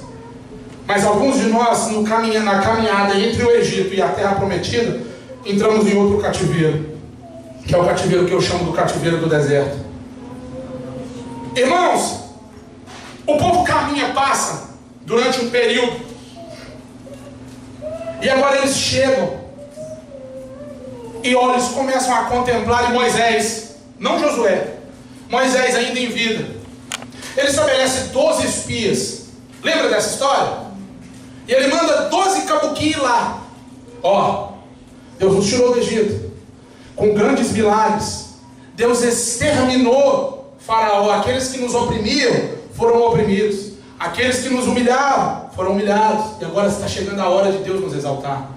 Mas alguns de nós, na caminhada entre o Egito e a terra prometida, entramos em outro cativeiro, que é o cativeiro que eu chamo do cativeiro do deserto. Irmãos, o povo passa durante um período, e agora eles chegam, e olha, eles começam a contemplar Moisés, não Josué, Moisés ainda em vida. Ele estabelece 12 espias. Lembra dessa história? E ele manda 12 cabuquinhos lá. Ó, Deus nos tirou do Egito com grandes milagres. Deus exterminou Faraó. Aqueles que nos oprimiam foram oprimidos. Aqueles que nos humilhavam foram humilhados. E agora está chegando a hora de Deus nos exaltar.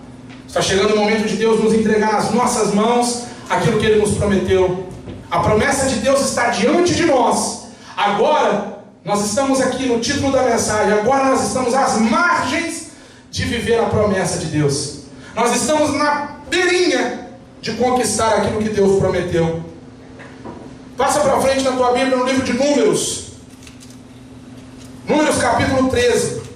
Está chegando o momento de Deus nos entregar nas nossas mãos aquilo que Ele nos prometeu. A promessa de Deus está diante de nós. Agora nós estamos aqui no título da mensagem. Agora nós estamos às margens de viver a promessa de Deus. Nós estamos na beirinha de conquistar aquilo que Deus prometeu. Passa para frente na tua Bíblia no livro de Números. Números capítulo 13.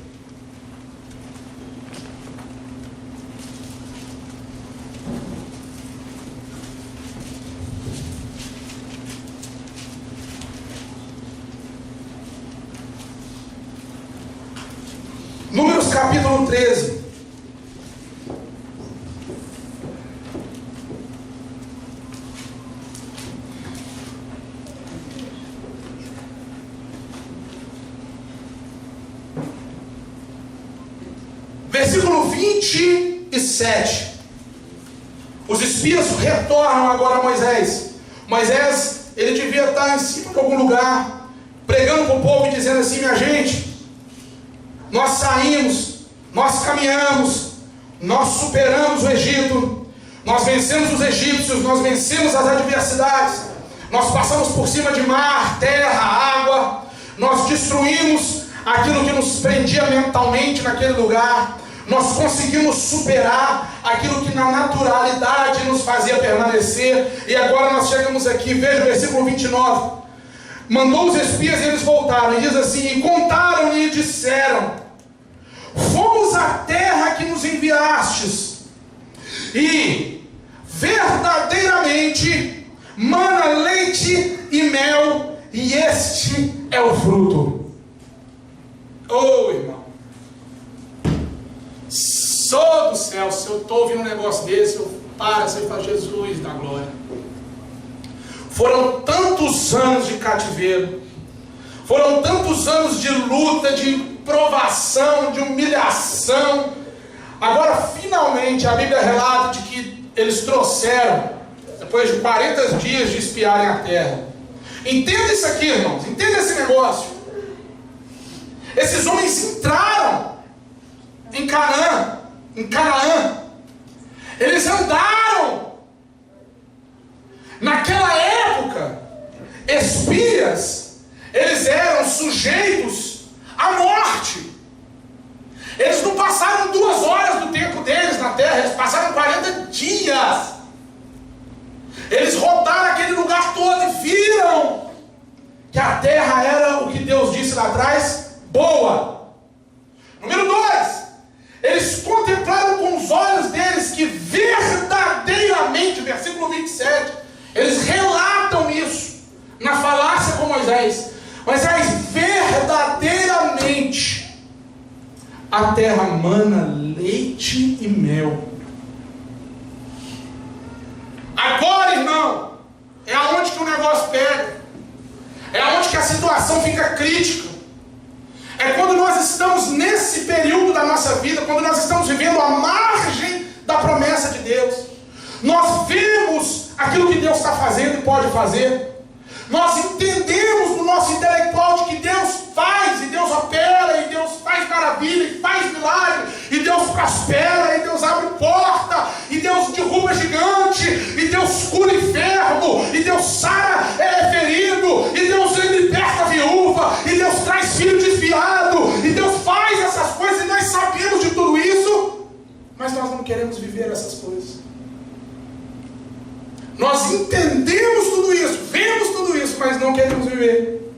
Números capítulo 13. Versículo 27. Os espias retornam agora a Moisés. Moisés, ele devia estar em cima de algum lugar, pregando para o povo e dizendo assim: minha gente, nós saímos, nós caminhamos, nós superamos o Egito, nós vencemos os egípcios, nós vencemos as adversidades, nós passamos por cima de mar, terra, água, nós destruímos aquilo que nos prendia mentalmente naquele lugar, nós conseguimos superar aquilo que na naturalidade nos fazia permanecer, e agora nós chegamos aqui, veja o versículo 29. Mandou os espias e eles voltaram, e diz assim: e contaram-lhe e disseram: fomos à terra que nos enviastes, e verdadeiramente mana leite e mel, e este é o fruto. Oh, irmão, sou do céu, se eu estou ouvindo um negócio desse, eu paro assim e falo: Jesus da glória. Foram tantos anos de cativeiro, foram tantos anos de luta, de provação, de humilhação. Agora finalmente a Bíblia relata de que eles trouxeram, depois de 40 dias de espiarem a terra. Entenda isso aqui, irmãos, entenda esse negócio. Esses homens entraram em Canaã. Eles andaram. Naquela época, espias, eles eram sujeitos à morte. Eles não passaram 2 horas do tempo deles na terra, eles passaram 40 dias. Eles rodaram aquele lugar todo e viram que a terra era o que Deus disse lá atrás, boa. Número 2, eles contemplaram com os olhos deles a terra mana leite e mel. Agora, irmão, é aonde que o negócio pega. É aonde que a situação fica crítica. É quando nós estamos nesse período da nossa vida, quando nós estamos vivendo à margem da promessa de Deus. Nós vemos aquilo que Deus está fazendo e pode fazer. Nós entendemos no nosso intelectual de que Deus faz, e Deus opera, e Deus faz maravilha, e faz milagre, e Deus prospera, e Deus abre porta, e Deus derruba gigante, e Deus cura enfermo, e Deus sara ferido, e Deus liberta a viúva, e Deus traz filho desviado, e Deus faz essas coisas, e nós sabemos de tudo isso, mas nós não queremos viver essas coisas. Nós entendemos tudo isso, vemos tudo isso, mas não queremos viver.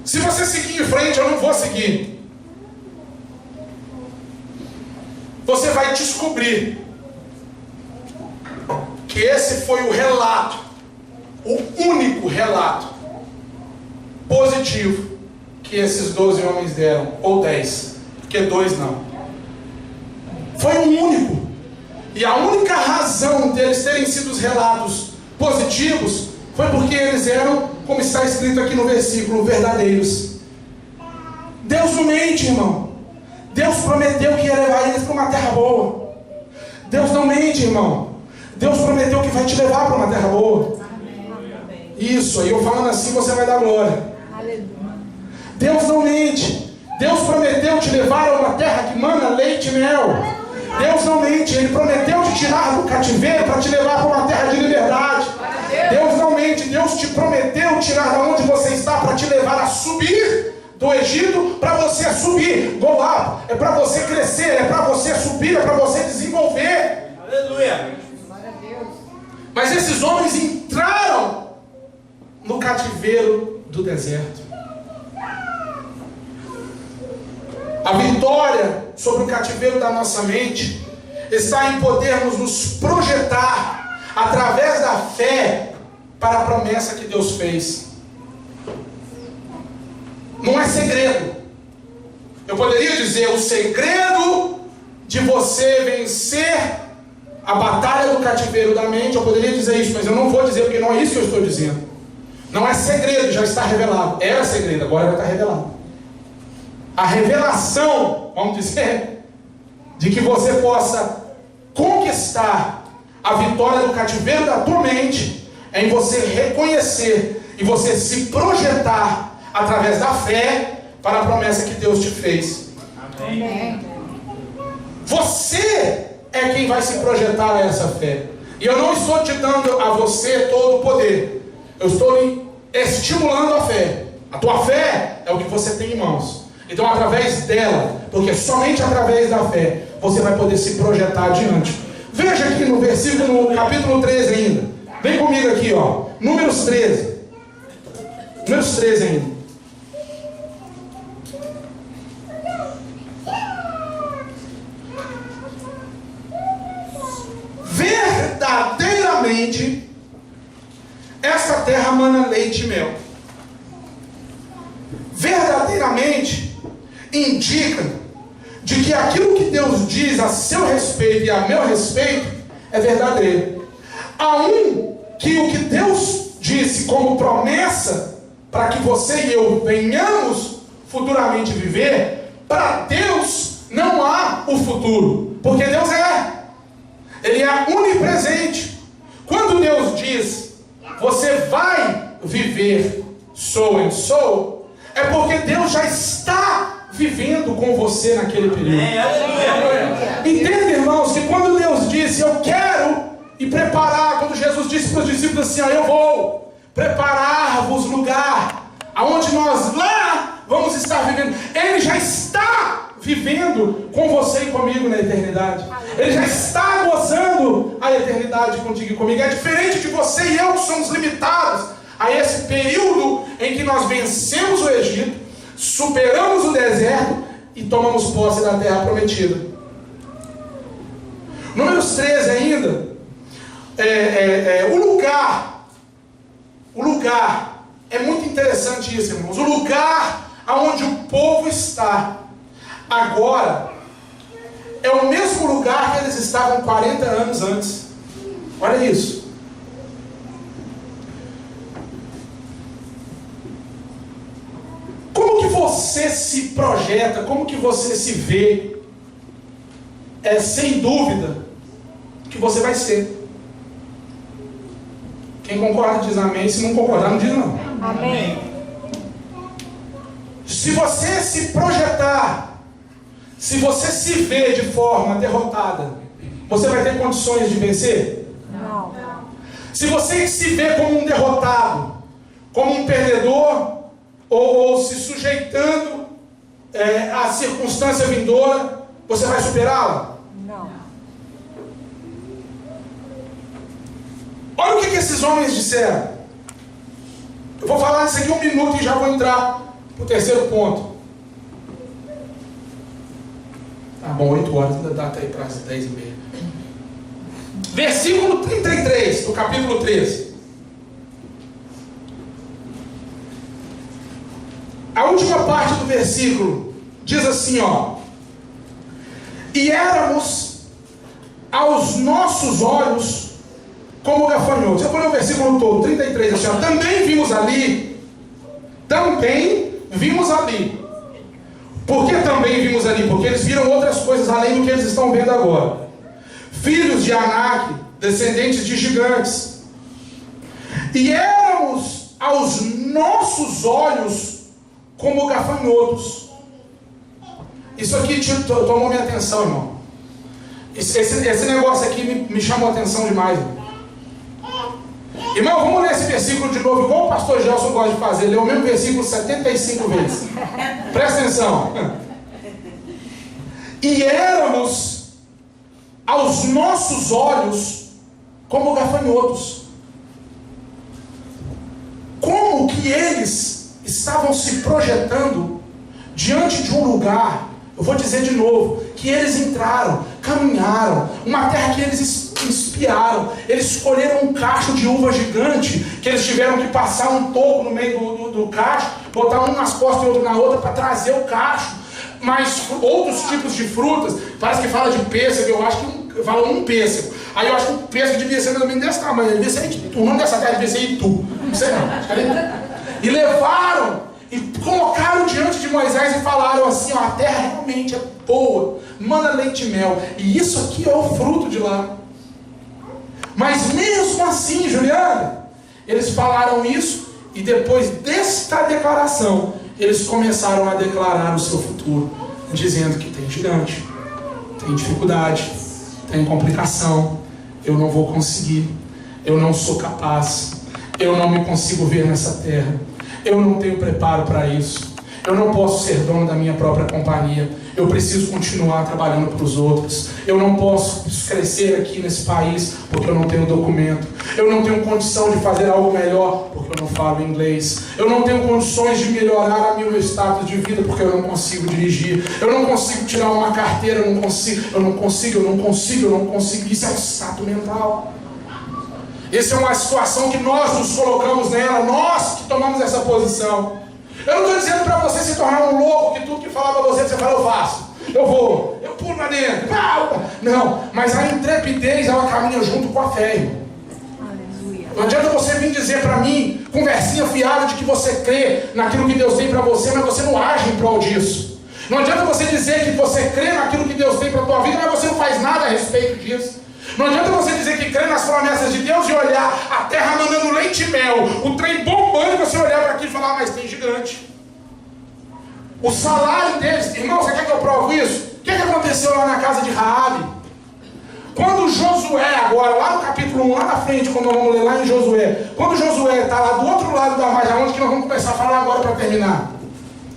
Se você seguir em frente, eu não vou seguir. Você vai descobrir que esse foi o relato, o único relato positivo que esses 12 homens deram, ou 10, porque 2 não. Foi o único. E a única razão deles terem sido os relatos positivos foi porque eles eram, como está escrito aqui no versículo, verdadeiros. Deus não mente, irmão. Deus prometeu que ia levar eles para uma terra boa. Deus não mente, irmão. Deus prometeu que vai te levar para uma terra boa. Isso, aí eu falando assim, você vai dar glória. Deus não mente. Deus prometeu te levar a uma terra que mana leite e mel. Deus não mente, Ele prometeu te tirar do cativeiro para te levar para uma terra de liberdade. Deus não mente, Deus te prometeu tirar de onde você está para te levar a subir do Egito, para você subir, go up, é para você crescer, é para você subir, é para você desenvolver.
Aleluia.
Mas esses homens entraram no cativeiro do deserto. A vitória sobre o cativeiro da nossa mente está em podermos nos projetar através da fé para a promessa que Deus fez. Não é segredo. Eu poderia dizer, o segredo de você vencer a batalha do cativeiro da mente, eu poderia dizer isso, mas eu não vou dizer, porque não é isso que eu estou dizendo. Não é segredo, já está revelado. Era segredo, agora já está revelado. A revelação, vamos dizer, de que você possa conquistar a vitória do cativeiro da tua mente, é em você reconhecer e você se projetar através da fé para a promessa que Deus te fez.
Amém.
Você é quem vai se projetar a essa fé. E eu não estou te dando a você todo o poder. Eu estou estimulando a fé. A tua fé é o que você tem em mãos. Então, através dela, porque somente através da fé, você vai poder se projetar adiante. Veja aqui no versículo, no capítulo 13 ainda. Vem comigo aqui, ó. Números 13. Números 13 ainda. Verdadeiramente, essa terra mana leite e mel. Verdadeiramente indica de que aquilo que Deus diz a seu respeito e a meu respeito é verdadeiro. Que o que Deus disse como promessa para que você e eu venhamos futuramente viver, para Deus não há o futuro, porque Deus Ele é onipresente. Quando Deus diz, você vai viver so and so, é porque Deus já está vivendo com você naquele período. Entende, irmãos, que quando Deus disse, eu quero e preparar, quando Jesus disse para os discípulos assim, eu vou preparar-vos lugar, aonde nós lá vamos estar vivendo, Ele já está vivendo com você e comigo na eternidade. Ele já está gozando a eternidade contigo e comigo. É diferente de você e eu que somos limitados a esse período em que nós vencemos o Egito, superamos o deserto e tomamos posse da terra prometida. Números 13 ainda, o lugar, é muito interessante isso, irmãos. O lugar aonde o povo está agora é o mesmo lugar que eles estavam 40 anos antes. Olha isso. Como que você se projeta, como que você se vê? É sem dúvida que você vai ser. Quem concorda diz amém, se não concordar não diz não.
Amém.
Se você se projetar, se você se vê de forma derrotada, você vai ter condições de vencer?
Não.
Se você se vê como um derrotado, como um perdedor, ou se sujeitando à circunstância vindoura, você vai superá-la?
Não.
Olha o que esses homens disseram. Eu vou falar isso aqui 1 minuto e já vou entrar para o terceiro ponto. Tá bom, 8 horas, ainda dá até aí para as 10h30. Versículo 33 do capítulo 13. A última parte do versículo diz assim, ó: e éramos aos nossos olhos como gafanhotos. Eu vou ler o versículo todo, 33, assim, ó: também vimos ali. Por que também vimos ali? Porque eles viram outras coisas além do que eles estão vendo agora. Filhos de Anak, descendentes de gigantes. E éramos aos nossos olhos como gafanhotos. Isso aqui tomou minha atenção, irmão. Esse negócio aqui me chamou a atenção demais. Irmão, vamos ler esse versículo de novo, igual o pastor Gelson gosta de fazer. Lê o mesmo versículo 75 vezes. Presta atenção. E éramos aos nossos olhos como gafanhotos. Como que eles estavam se projetando diante de um lugar, eu vou dizer de novo, que eles entraram, caminharam, uma terra que eles espiaram, eles escolheram um cacho de uva gigante, que eles tiveram que passar um toco no meio do cacho, botar um nas costas e outro na outra para trazer o cacho. Mas outros tipos de frutas, parece que fala de pêssego, eu acho que fala um pêssego. Aí eu acho que o pêssego devia ser mais ou menos desse tamanho, devia ser, o nome dessa terra devia ser Itu, não sei não. E levaram e colocaram diante de Moisés e falaram assim, ó: a terra realmente é boa, mana leite e mel, e isso aqui é o fruto de lá. Mas mesmo assim, Juliana, eles falaram isso, e depois desta declaração, eles começaram a declarar o seu futuro, dizendo que tem gigante, tem dificuldade, tem complicação, eu não vou conseguir, eu não sou capaz, eu não me consigo ver nessa terra, eu não tenho preparo para isso, eu não posso ser dono da minha própria companhia, eu preciso continuar trabalhando para os outros, eu não posso crescer aqui nesse país porque eu não tenho documento, eu não tenho condição de fazer algo melhor porque eu não falo inglês, eu não tenho condições de melhorar meu status de vida porque eu não consigo dirigir, eu não consigo tirar uma carteira, eu não consigo, isso é um status mental. Essa é uma situação que nós nos colocamos nela, nós que tomamos essa posição. Eu não estou dizendo para você se tornar um louco, que tudo que falar para você fala, eu faço, eu vou, eu pulo lá dentro. Não, mas a intrepidez, ela caminha junto com a fé, irmão. Não adianta você vir dizer para mim, conversinha fiada de que você crê naquilo que Deus tem para você, mas você não age em prol disso. Não adianta você dizer que você crê naquilo que Deus tem para a tua vida, mas você não faz nada a respeito disso. Não adianta você dizer que crê nas promessas de Deus e olhar a terra mandando leite e mel, o trem bombando, e você olhar para aquilo e falar, mas tem gigante. O salário deles, irmão, você quer que eu provo isso? O que aconteceu lá na casa de Raabe? Quando Josué, agora, lá no capítulo 1, lá na frente, quando nós vamos ler lá em Josué, quando Josué está lá do outro lado da margem, onde que nós vamos começar a falar agora para terminar?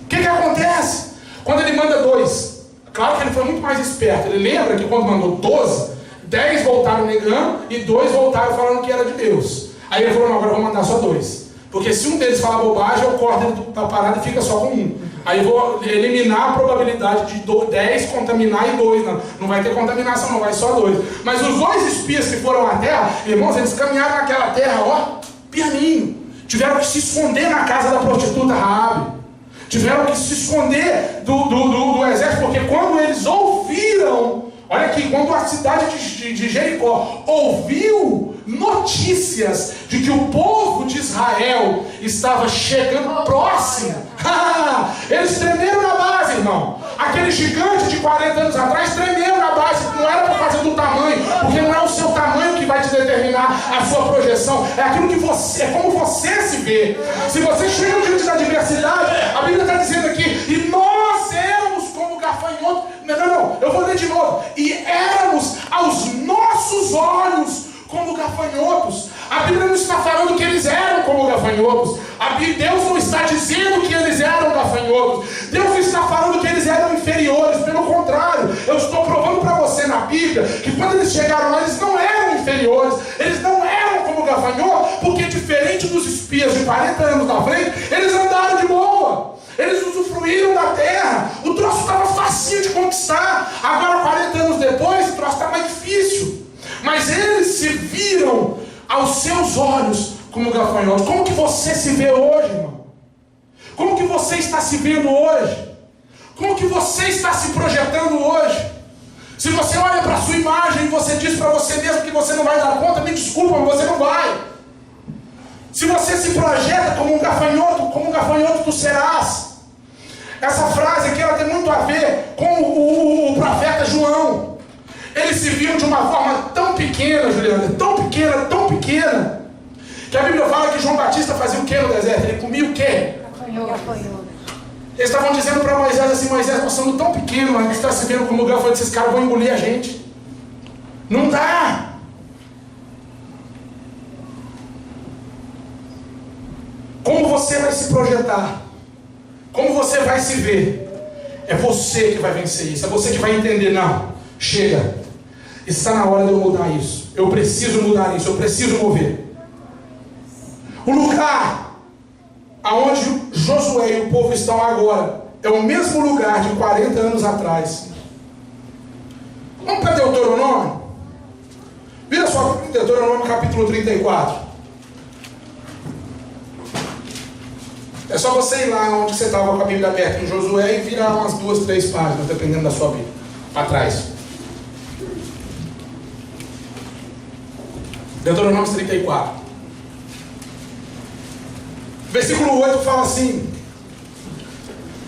O que acontece? Quando ele manda 2, claro que ele foi muito mais esperto, ele lembra que quando mandou 12, 10 voltaram negando e 2 voltaram falando que era de Deus. Aí ele falou, não, agora eu vou mandar só 2. Porque se um deles falar bobagem, eu corto ele da parada e fica só com 1. Aí eu vou eliminar a probabilidade de 10 contaminar e 2. Não vai ter contaminação, não, vai só 2. Mas os 2 espias que foram à terra, irmãos, eles caminharam naquela terra, ó, pianinho. Tiveram que se esconder na casa da prostituta Raabe. tiveram que se esconder do exército, porque quando eles ouviram, olha aqui, quando a cidade de Jericó ouviu notícias de que o povo de Israel estava chegando próximo, eles tremeram na base, irmão. Aquele gigante de 40 anos atrás tremeu na base, não era por causa do tamanho, porque não é o seu tamanho que vai te determinar a sua projeção, é aquilo que você, é como você se vê. Se você chega diante da adversidade, a Bíblia está dizendo aqui, e nós éramos como gafanhotos. Não, eu vou ler de novo. E éramos aos nossos olhos como gafanhotos. A Bíblia não está falando que eles eram como gafanhotos. Deus não está dizendo que eles eram gafanhotos. Deus não está falando que eles eram inferiores. Pelo contrário, eu estou provando para você na Bíblia que quando eles chegaram lá, eles não eram inferiores. Eles não eram como gafanhotos, porque diferente dos espias de 40 anos na frente, eles andaram de boa. Eles usufruíram da terra. O troço estava facinho de conquistar. Agora, 40 anos depois, o troço está mais difícil. Mas eles se viram aos seus olhos como gafanhotos. Como que você se vê hoje, irmão? Como que você está se vendo hoje? Como que você está se projetando hoje? Se você olha para a sua imagem e você diz para você mesmo que você não vai dar conta, me desculpa, mas você não vai. Se você se projeta como um gafanhoto tu serás. Essa frase aqui ela tem muito a ver com o profeta João. Eles se viam de uma forma tão pequena, Juliana, tão pequena, que a Bíblia fala que João Batista fazia o que no deserto? Ele comia o quê?
Gafanhoto.
Eles estavam dizendo para Moisés assim, Moisés, nós somos tão pequenos, a gente está se vendo como gafanhoto, esses caras vão engolir a gente. Não dá. Como você vai se projetar? Como você vai se ver? É você que vai vencer isso. É você que vai entender. Não, chega. Está na hora de eu mudar isso. Eu preciso mudar isso. Eu preciso mover. O lugar aonde Josué e o povo estão agora é o mesmo lugar de 40 anos atrás. Vamos para Deuteronômio? Vira só Deuteronômio capítulo 34. É só você ir lá onde você estava com a Bíblia aberta em Josué e virar umas 2, 3 páginas, dependendo da sua Bíblia. Atrás. Deuteronômio 34. Versículo 8 fala assim,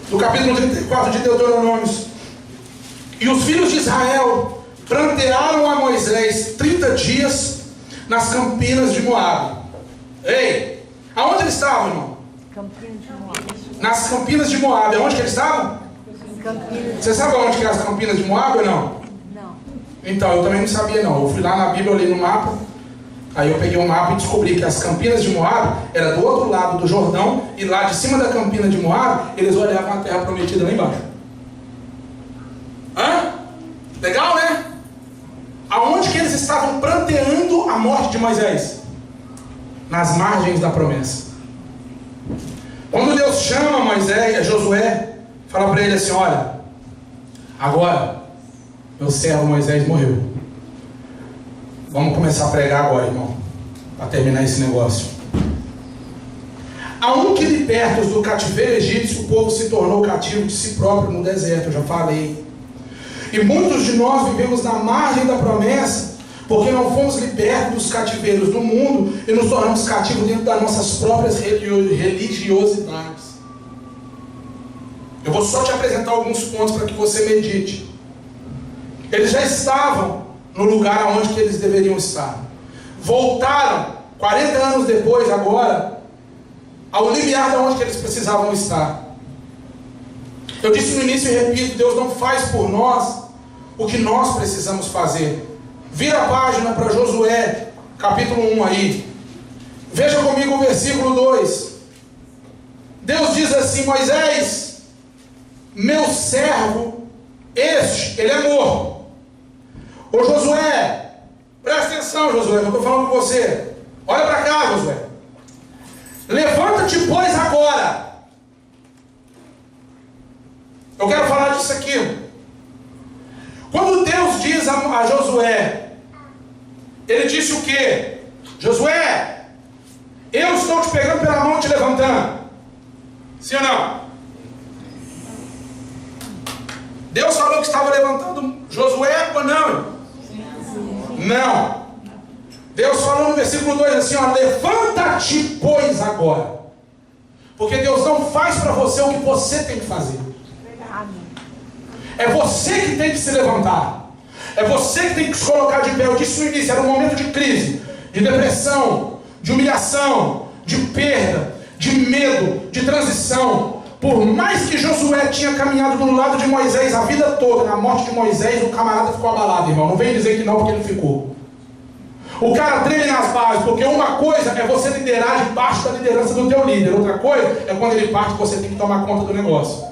do capítulo 34 de Deuteronômio: e os filhos de Israel prantearam a Moisés 30 dias nas campinas de Moabe. Ei, aonde eles estavam, irmão? Nas campinas de Moabe. Aonde que eles estavam? Você sabe onde que é as campinas de Moabe ou não?
Não.
Então, eu também não sabia não. Eu fui lá na Bíblia, olhei no mapa. Aí eu peguei o mapa e descobri que as campinas de Moabe era do outro lado do Jordão. E lá de cima da campina de Moabe, eles olhavam a terra prometida lá embaixo. Hã? Legal, né? Aonde que eles estavam pranteando a morte de Moisés? Nas margens da promessa. Quando Deus chama Moisés, Josué, fala para ele assim: olha, agora meu servo Moisés morreu. Vamos começar a pregar agora, irmão, para terminar esse negócio. A um que libertos do cativeiro egípcio, o povo se tornou cativo de si próprio no deserto, eu já falei. E muitos de nós vivemos na margem da promessa, porque não fomos libertos dos cativeiros do mundo e nos tornamos cativos dentro das nossas próprias religiosidades. Eu vou só te apresentar alguns pontos para que você medite. Eles já estavam no lugar onde que eles deveriam estar. Voltaram 40 anos depois agora ao limiar de onde que eles precisavam estar. Eu disse no início e repito: Deus não faz por nós o que nós precisamos fazer. Vira a página para Josué, capítulo 1 aí. Veja comigo o versículo 2. Deus diz assim: Moisés, meu servo, este, ele é morto. Ô Josué, presta atenção, Josué, eu estou falando com você. Olha para cá, Josué. Levanta-te, pois, agora. Eu quero falar disso aqui. Quando Deus diz a Josué, ele disse o quê? Josué, eu estou te pegando pela mão e te levantando. Sim ou não? Deus falou que estava levantando Josué ou não? Não. Deus falou no versículo 2 assim, ó, levanta-te, pois, agora. Porque Deus não faz para você o que você tem que fazer. É você que tem que se levantar. É você que tem que se colocar de pé. Eu disse no início, era um momento de crise, de depressão, de humilhação, de perda, de medo, de transição. Por mais que Josué tinha caminhado do lado de Moisés a vida toda, na morte de Moisés, o camarada ficou abalado, irmão. Não vem dizer que não, porque ele ficou. O cara treme nas bases, porque uma coisa é você liderar debaixo da liderança do teu líder. Outra coisa é quando ele parte, você tem que tomar conta do negócio.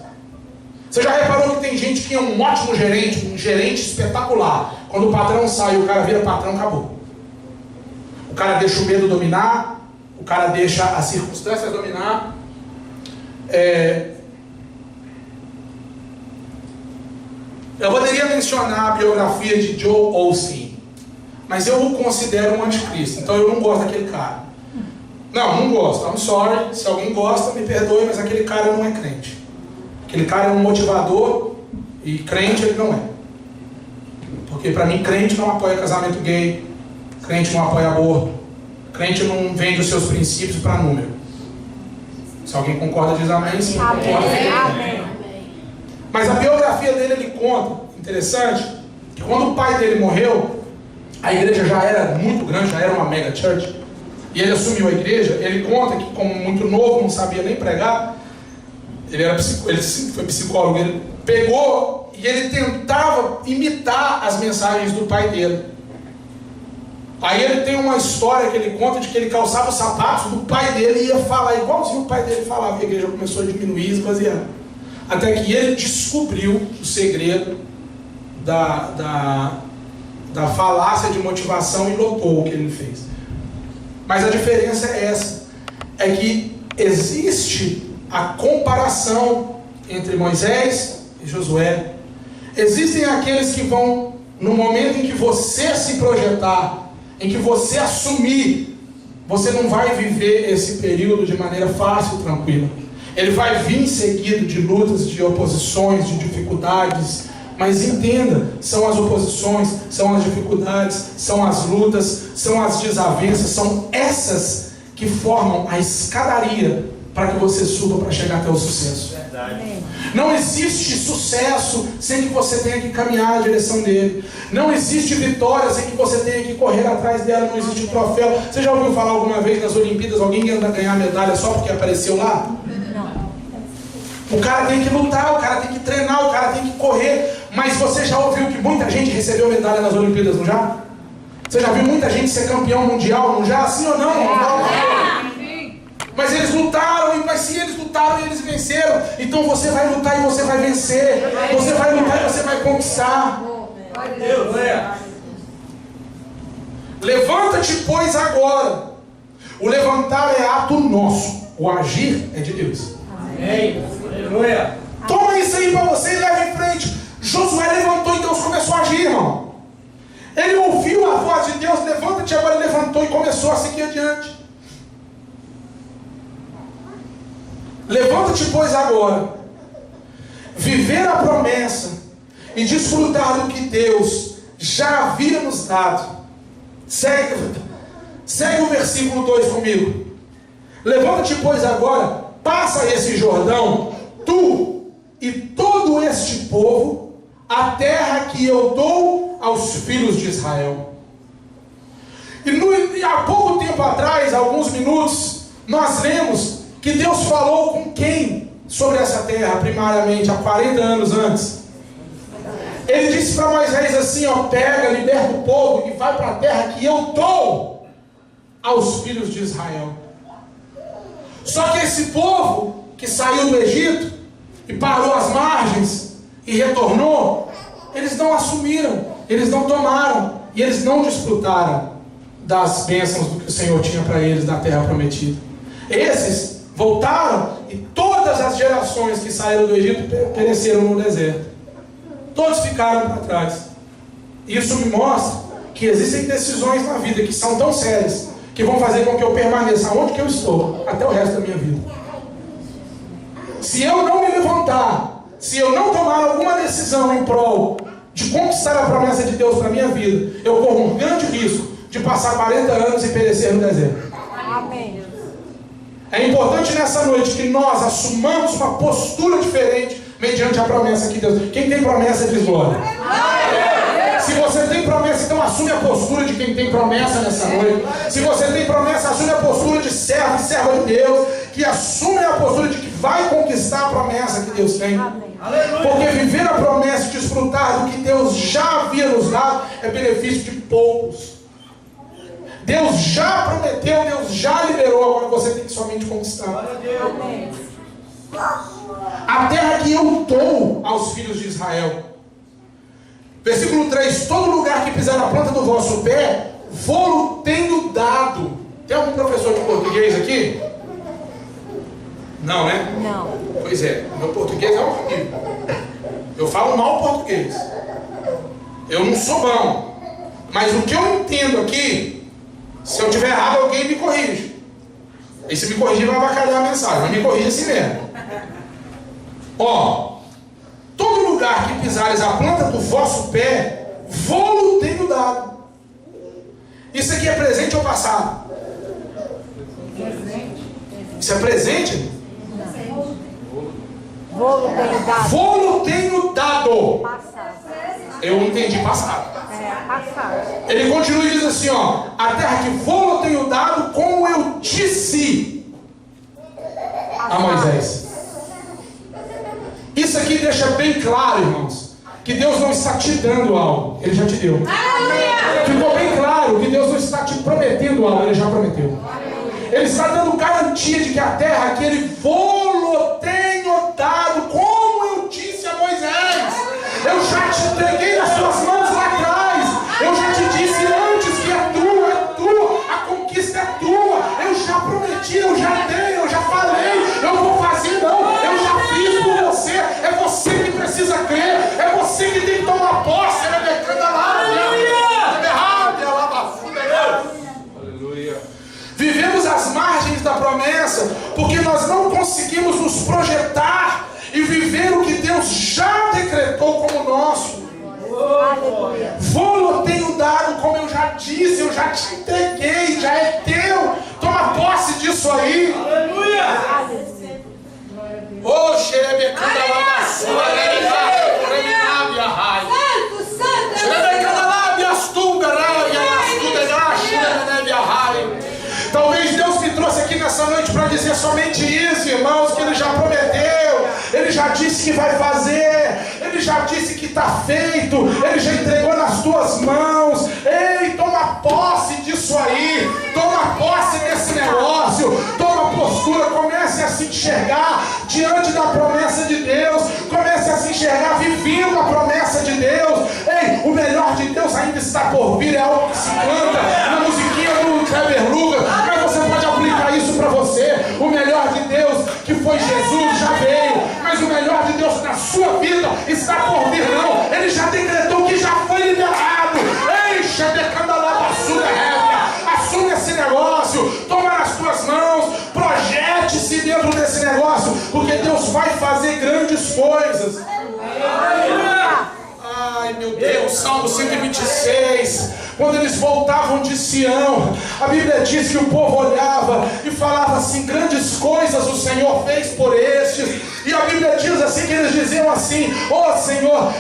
Você já reparou que tem gente que é um ótimo gerente, um gerente espetacular. Quando o patrão sai, o cara vira patrão, acabou. O cara deixa o medo dominar, o cara deixa as circunstâncias dominar. Eu poderia mencionar a biografia de Joel Osteen, mas eu o considero um anticristo, então eu não gosto daquele cara. Não gosto, I'm sorry, se alguém gosta, me perdoe, mas aquele cara não é crente. Aquele cara é um motivador e crente ele não é. Porque para mim crente não apoia casamento gay, crente não apoia aborto, crente não vende os seus princípios para número. Se alguém concorda, diz amém. Sim,
Amém.
Mas a biografia dele, ele conta, interessante, que quando o pai dele morreu, a igreja já era muito grande, já era uma mega church, e ele assumiu a igreja. Ele conta que, como muito novo, não sabia nem pregar, ele foi psicólogo, ele pegou e ele tentava imitar as mensagens do pai dele. Aí ele tem uma história que ele conta de que ele calçava os sapatos do pai dele e ia falar igualzinho o pai dele falava. A igreja começou a diminuir, esvaziar. Até que ele descobriu o segredo da falácia de motivação e lotou o que ele fez. Mas a diferença é essa. É que existe a comparação entre Moisés e Josué. Existem aqueles que vão, no momento em que você se projetar, em que você assumir, você não vai viver esse período de maneira fácil, tranquila. Ele vai vir seguido de lutas, de oposições, de dificuldades. Mas entenda, são as oposições, são as dificuldades, são as lutas, são as desavenças, são essas que formam a escadaria para que você suba para chegar até o sucesso.
Verdade.
Não existe sucesso sem que você tenha que caminhar na direção dele. Não existe vitória sem que você tenha que correr atrás dela. Não existe troféu. Você já ouviu falar alguma vez nas Olimpíadas alguém anda ganhar medalha só porque apareceu lá? Não. O cara tem que lutar, o cara tem que treinar, o cara tem que correr. Mas você já ouviu que muita gente recebeu medalha nas Olimpíadas, não já? Você já viu muita gente ser campeão mundial, não já? Sim ou não? Mas eles lutaram, mas se eles lutaram e eles venceram, então você vai lutar e você vai vencer. Você vai lutar e você vai conquistar. Levanta-te, pois, agora. O levantar é ato nosso, o agir é de Deus.
Amém. Aleluia.
Toma isso aí para você e leva em frente. Josué levantou e Deus começou a agir, irmão. Ele ouviu a voz de Deus, levanta-te agora, ele levantou e começou a seguir adiante. Levanta-te, pois, agora, viver a promessa e desfrutar do que Deus já havia nos dado. Segue o versículo 2 comigo. Levanta-te, pois, agora, passa esse Jordão, tu e todo este povo, a terra que eu dou aos filhos de Israel. E há pouco tempo atrás, alguns minutos, nós lemos que Deus falou com quem sobre essa terra, primariamente, há 40 anos antes. Ele disse para Moisés assim, ó, pega, liberta o povo e vai para a terra que eu dou aos filhos de Israel. Só que esse povo que saiu do Egito e parou às margens e retornou, eles não assumiram, eles não tomaram e eles não desfrutaram das bênçãos do que o Senhor tinha para eles na terra prometida. Esses voltaram e todas as gerações que saíram do Egito pereceram no deserto. Todos ficaram para trás. Isso me mostra que existem decisões na vida que são tão sérias que vão fazer com que eu permaneça onde que eu estou até o resto da minha vida. Se eu não me levantar, se eu não tomar alguma decisão em prol de conquistar a promessa de Deus para a minha vida, eu corro um grande risco de passar 40 anos e perecer no deserto.
Amém.
É importante nessa noite que nós assumamos uma postura diferente mediante a promessa que Deus... Quem tem promessa diz glória. Se você tem promessa, então assume a postura de quem tem promessa nessa noite. Se você tem promessa, assume a postura de servo e serva de Deus, que assume a postura de que vai conquistar a promessa que Deus tem. Porque viver a promessa e desfrutar do que Deus já havia nos dado é benefício de poucos. Deus já prometeu, Deus já liberou, agora você tem que somente conquistar.
Amém.
A terra que eu dou aos filhos de Israel. Versículo 3: todo lugar que pisar na planta do vosso pé, vou-lo tenho dado. Tem algum professor de português aqui? Não, né?
Não.
Pois é, meu português é horrível. Eu falo mal português. Eu não sou bom. Mas o que eu entendo aqui, se eu tiver errado, alguém me corrige. E se me corrigir, vai avacalhar a mensagem. Mas me corrige assim mesmo. Ó, todo lugar que pisares a planta do vosso pé, vou-lo tenho dado. Isso aqui é presente ou passado? Isso é presente?
Vou tenho dado.
Vou-lo tenho dado.
Passado.
Eu entendi passado.
É, passado.
Ele continua e diz assim, ó: a terra que vou-lo tenho dado, como eu disse a Moisés. Isso aqui deixa bem claro, irmãos, que Deus não está te dando algo, Ele já te deu. Ficou bem claro que Deus não está te prometendo algo, Ele já prometeu. Ele está dando garantia de que a terra que Ele vou-lo tenho dado, como eu disse a Moisés. Eu já te entreguei nas suas mãos lá atrás. Eu já te disse antes que é tua, a conquista é tua. Eu já prometi, eu já dei, eu já falei. Eu vou fazer, não, eu já fiz por você. É você que precisa crer, é você que tem que tomar posse. Vivemos às margens da promessa porque nós não conseguimos nos projetar e viver o que Deus já decretou como nosso. Vou-lo tenho dado, como eu já disse, eu já te entreguei, já é teu. Toma posse disso aí.
Aleluia!
Oh, xerebecanda lá na sua, reminabia rai. Xerebecanda lá, biastuga, talvez Deus me trouxe aqui nessa noite para dizer somente isso, irmãos, que Ele já prometeu, Ele já disse que vai fazer, Ele já disse que está feito, Ele já entregou nas tuas mãos. Ei, toma posse disso aí, toma posse desse negócio, toma postura, comece a se enxergar diante da promessa de Deus, comece a se enxergar vivendo a promessa de Deus. Ei, o melhor de Deus ainda está por vir, é algo que se canta na musiquinha do Kleber Lucas, mas você pode aplicar isso para você. O melhor de Deus, que foi Jesus, já veio, mas o melhor de Deus na sua vida está por vir, não. Ele já decretou que já foi liberado. Ei, xadecanda lá, basura révia, assume esse negócio, toma nas tuas mãos, projete-se dentro desse negócio, porque Deus vai fazer grandes coisas. Ai, meu Deus, Salmo 126. Quando eles voltavam de Sião, a Bíblia diz que o povo olhava e falava assim: grandes coisas o Senhor fez por estes. E a Bíblia diz assim, que eles diziam assim: ó Senhor,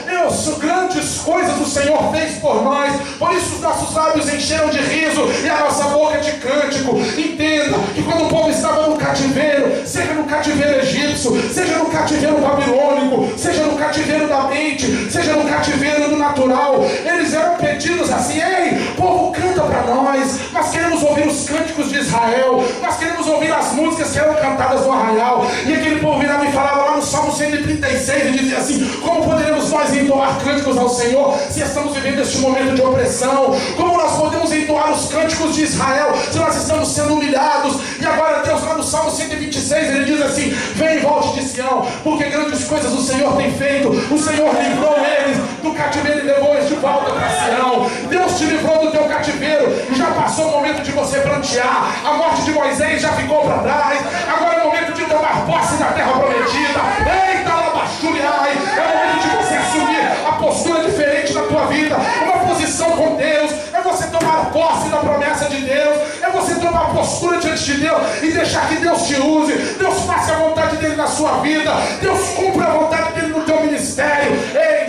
grandes coisas o Senhor fez por nós. Por isso os nossos lábios encheram de riso e a nossa boca de cântico. Entenda que quando o povo estava no cativeiro, seja no cativeiro egípcio, seja no cativeiro babilônico, seja no cativeiro da mente, seja no cativeiro do natural, eles eram pedidos assim: ei, povo, canta para nós queremos ouvir os cânticos de Israel, nós queremos ouvir as músicas que eram cantadas no arraial. E aquele povo virava e falava lá no Salmo 136 e dizia assim: como poderemos nós entoar cânticos ao Senhor se estamos vivendo este momento de opressão? Como nós podemos entoar os cânticos de Israel se nós estamos sendo humilhados? E agora Deus, lá no Salmo 126, ele diz assim: vem e volte de Sião, porque grandes coisas o Senhor tem feito. O Senhor livrou eles do cativeiro e levou eles de volta para Sião. Deus te livrou do teu cativeiro e já passou o momento de você plantear. A morte de Moisés já ficou para trás. Agora é o momento de tomar posse da terra prometida. Eita, labaxu! Juliai. É momento de você assumir a postura diferente na tua vida, uma posição com Deus. É você tomar posse da promessa de Deus. É você tomar postura diante de Deus e deixar que Deus te use. Deus faça a vontade dele na sua vida. Deus cumpra a vontade dele no teu ministério. Ei,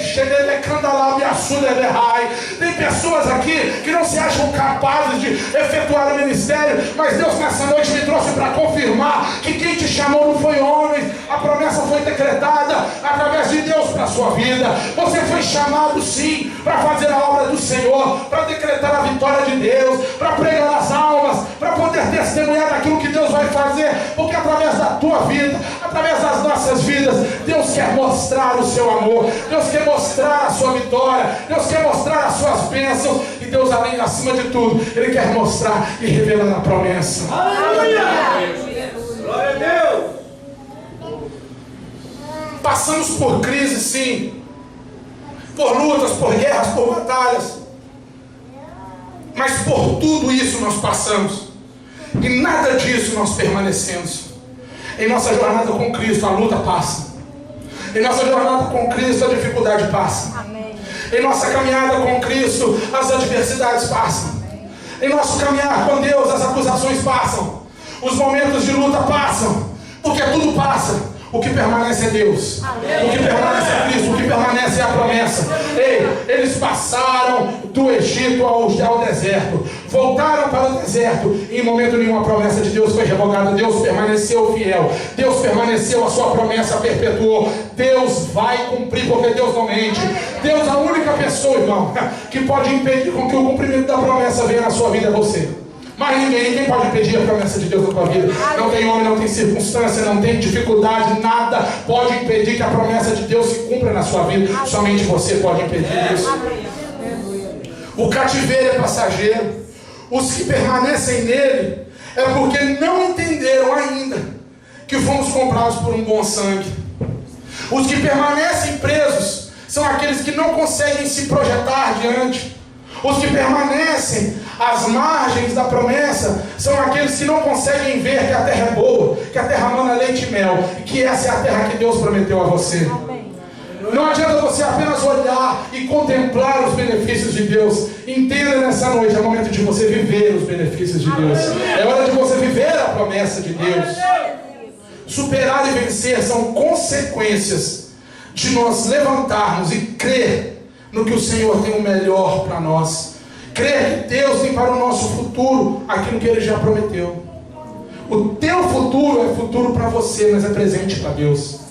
tem pessoas aqui que não se acham capazes de efetuar o ministério, mas Deus nessa noite me trouxe para confirmar que quem te chamou não foi homem. A promessa foi decretada através de Deus para a sua vida. Você foi chamado sim para fazer a obra do Senhor, para decretar a vitória de Deus, para pregar as almas, para poder testemunhar daquilo que Deus vai fazer, porque através da tua vida, através das nossas vidas, Deus quer mostrar o seu amor, Deus quer mostrar a sua vitória, Deus quer mostrar as suas bênçãos, e Deus, além, acima de tudo, Ele quer mostrar e revelar a promessa.
Aleluia! Glória a Deus!
Passamos por crise, sim, por lutas, por guerras, por batalhas, mas por tudo isso nós passamos, e nada disso nós permanecemos. Em nossa jornada com Cristo, a luta passa. Em nossa jornada com Cristo, a dificuldade passa.
Amém.
Em nossa caminhada com Cristo, as adversidades passam. Em nosso caminhar com Deus, as acusações passam. Os momentos de luta passam. Porque tudo passa. O que permanece é Deus. O que permanece é Cristo. O que permanece é a promessa. Ei, eles passaram do Egito ao deserto. Voltaram para o deserto. E em momento nenhum a promessa de Deus foi revogada. Deus permaneceu fiel. Deus permaneceu, a sua promessa perpetuou. Deus vai cumprir, porque Deus não mente. Deus, a única pessoa, irmão, que pode impedir com que o cumprimento da promessa venha na sua vida é você. Mas ninguém pode impedir a promessa de Deus na tua vida. Não tem homem, não tem circunstância, não tem dificuldade, nada pode impedir que a promessa de Deus se cumpra na sua vida. Somente você pode impedir isso. O cativeiro é passageiro. Os que permanecem nele é porque não entenderam ainda que fomos comprados por um bom sangue. Os que permanecem presos são aqueles que não conseguem se projetar diante. Os que permanecem às margens da promessa são aqueles que não conseguem ver que a terra é boa, que a terra mana leite e mel, e que essa é a terra que Deus prometeu a você.
Amém.
Não adianta você apenas olhar e contemplar os benefícios de Deus. Entenda nessa noite, é o momento de você viver os benefícios de Deus. É hora de você viver a promessa de Deus. Superar e vencer são consequências de nós levantarmos e crer no que o Senhor tem o melhor para nós. Crer que Deus tem para o nosso futuro aquilo que Ele já prometeu. O teu futuro é futuro para você, mas é presente para Deus.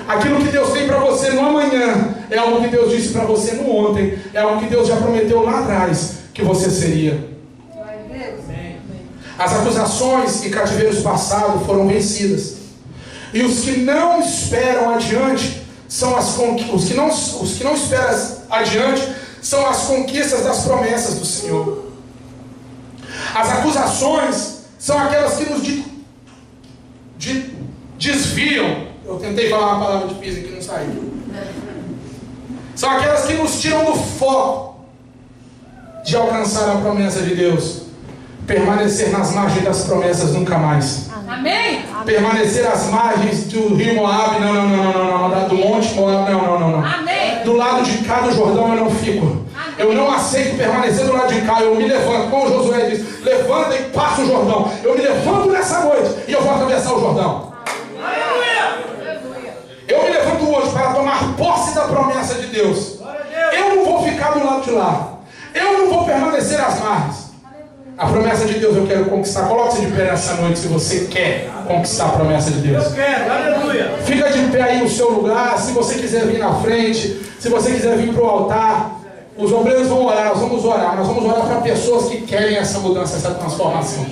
Aquilo que Deus tem para você no amanhã é algo que Deus disse para você no ontem. É algo que Deus já prometeu lá atrás que você seria. As acusações e cativeiros passados foram vencidas. E os que não esperam adiante são os que não esperam adiante são as conquistas das promessas do Senhor. As acusações são aquelas que nos desviam. Eu tentei falar uma palavra difícil aqui, não saiu. São aquelas que nos tiram do foco de alcançar a promessa de Deus. Permanecer nas margens das promessas nunca mais.
Amém?
Permanecer às margens do rio Moab, não, do monte Moab, não.
Amém.
Do lado de cá do Jordão eu não fico.
Amém.
Eu não aceito permanecer do lado de cá. Eu me levanto, como Josué diz, levanta e passa o Jordão. Eu me levanto nessa noite e eu vou atravessar o Jordão. Eu me levanto hoje para tomar posse da promessa de Deus. Eu não vou ficar do lado de lá. Eu não vou permanecer às margens. A promessa de Deus eu quero conquistar. Coloque-se de pé nessa noite se você quer conquistar a promessa de Deus.
Eu quero, aleluia.
Fica de pé aí no seu lugar. Se você quiser vir na frente, se você quiser vir para o altar, os obreiros vão orar, nós vamos orar. Nós vamos orar para pessoas que querem essa mudança, essa transformação.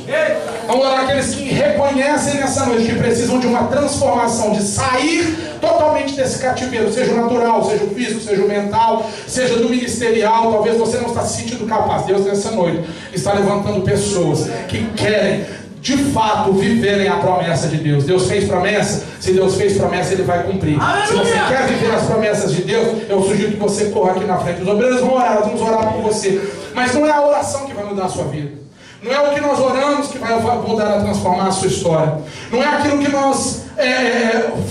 Vamos orar aqueles que reconhecem nessa noite que precisam de uma transformação, de sair totalmente desse cativeiro, seja o natural, seja o físico, seja o mental, seja do ministerial. Talvez você não está se sentindo capaz. Deus nessa noite está levantando pessoas que querem de fato viverem a promessa de Deus. Deus fez promessa. Se Deus fez promessa, Ele vai cumprir. Se você quer viver as promessas de Deus, eu sugiro que você corra aqui na frente. Os obreiros vão orar, nós vamos orar por você. Mas não é a oração que vai mudar a sua vida. Não é o que nós oramos que vai mudar, transformar a sua história. Não é aquilo que nós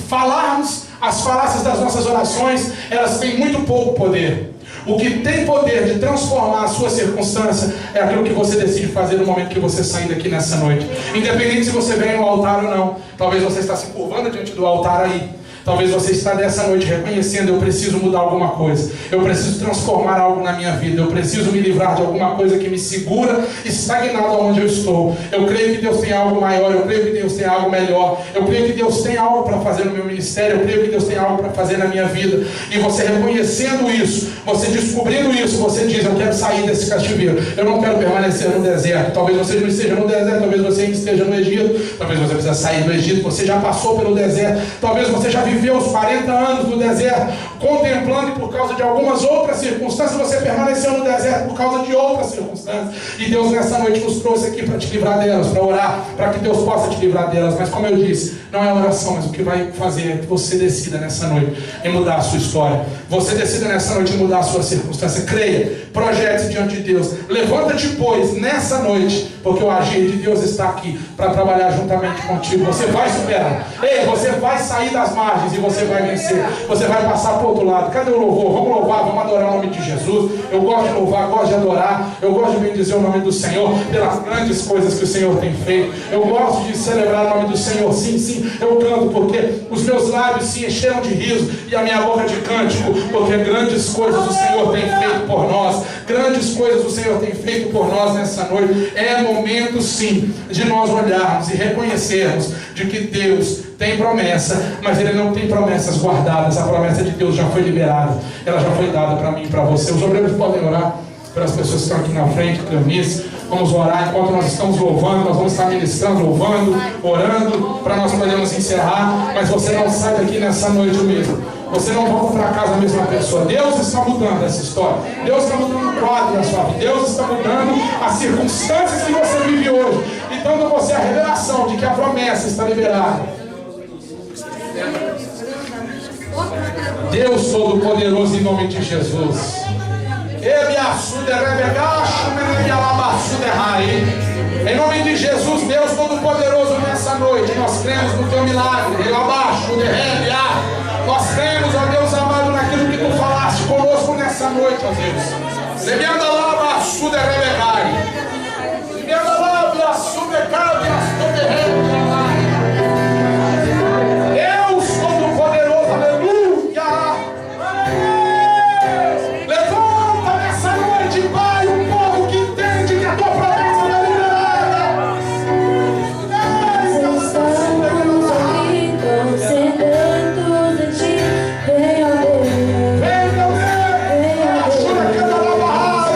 falarmos As falácias das nossas orações, elas têm muito pouco poder. O que tem poder de transformar a sua circunstância é aquilo que você decide fazer no momento que você sair daqui nessa noite. Independente se você vem no altar ou não. Talvez você está se curvando diante do altar aí. Talvez você está dessa noite reconhecendo: eu preciso mudar alguma coisa, eu preciso transformar algo na minha vida, eu preciso me livrar de alguma coisa que me segura estagnado onde eu estou. Eu creio que Deus tem algo maior, eu creio que Deus tem algo melhor, eu creio que Deus tem algo para fazer no meu ministério, eu creio que Deus tem algo para fazer na minha vida. E você reconhecendo isso, você descobrindo isso, você diz: eu quero sair desse cativeiro, eu não quero permanecer no deserto. Talvez você não esteja no deserto, talvez você ainda esteja no Egito, talvez você precisa sair do Egito, você já passou pelo deserto, talvez você já viveu os 40 anos no deserto, contemplando, e por causa de algumas outras circunstâncias você permaneceu no deserto por causa de outras circunstâncias. E Deus nessa noite nos trouxe aqui para te livrar delas, para orar, para que Deus possa te livrar delas. Mas como eu disse, não é oração, mas o que vai fazer é que você decida nessa noite em mudar a sua história. Você decida nessa noite em mudar a sua circunstância. Creia, projete-se diante de Deus. Levanta-te, pois, nessa noite, porque o agir de Deus está aqui para trabalhar juntamente contigo. Você vai superar. Ei, você vai sair das margens e você vai vencer. Você vai passar para o outro lado. Cadê o louvor? Vamos louvar, vamos adorar o nome de Jesus. Eu gosto de louvar, gosto de adorar. Eu gosto de bendizer o nome do Senhor pelas grandes coisas que o Senhor tem feito. Eu gosto de celebrar o nome do Senhor. Sim, sim, eu canto porque os meus lábios se encheram de riso e a minha boca de cântico, porque grandes coisas o Senhor tem feito por nós. Grandes coisas o Senhor tem feito por nós nessa noite. É momento, sim, de nós olharmos e reconhecermos de que Deus tem promessa, mas Ele não tem promessas guardadas. A promessa de Deus já foi liberada, ela já foi dada para mim e para você. Os obreiros podem orar pelas pessoas que estão aqui na frente, Cleonice. Vamos orar enquanto nós estamos louvando. Nós vamos estar ministrando, louvando, orando, para nós podermos encerrar. Mas você não sai daqui nessa noite mesmo. Você não volta para casa a mesma pessoa. Deus está mudando essa história. Deus está mudando o quadro da sua vida. Deus está mudando as circunstâncias que você vive hoje, e dando a você a revelação de que a promessa está liberada. Deus Todo-Poderoso, em nome de Jesus. Em nome de Jesus, Deus Todo-Poderoso, nessa noite nós cremos no teu milagre. Nós cremos, ó Deus amado, naquilo que tu falaste conosco nessa noite, ó Deus. Deus Todo-Poderoso, aleluia. Levanta nessa noite, Pai, um povo que entende que a tua promessa é liberada.
Estamos aqui concentrados em ti. Vem, ó Deus.
Vem, meu Deus. Ajuda cada lava.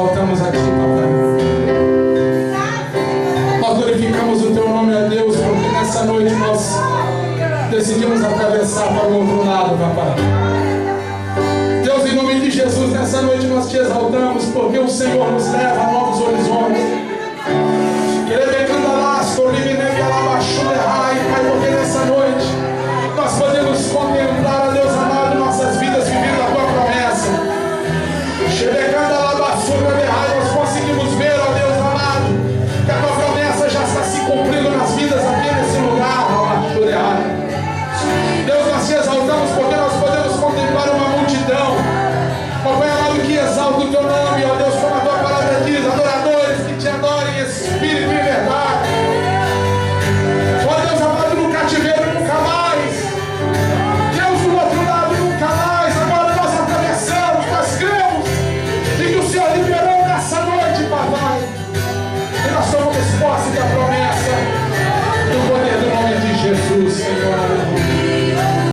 exaltamos a Ti, papai. Nós glorificamos o Teu nome, a Deus, porque nessa noite nós decidimos atravessar para o outro lado, papai. Deus, em nome de Jesus, nessa noite nós Te exaltamos, porque o Senhor nos leva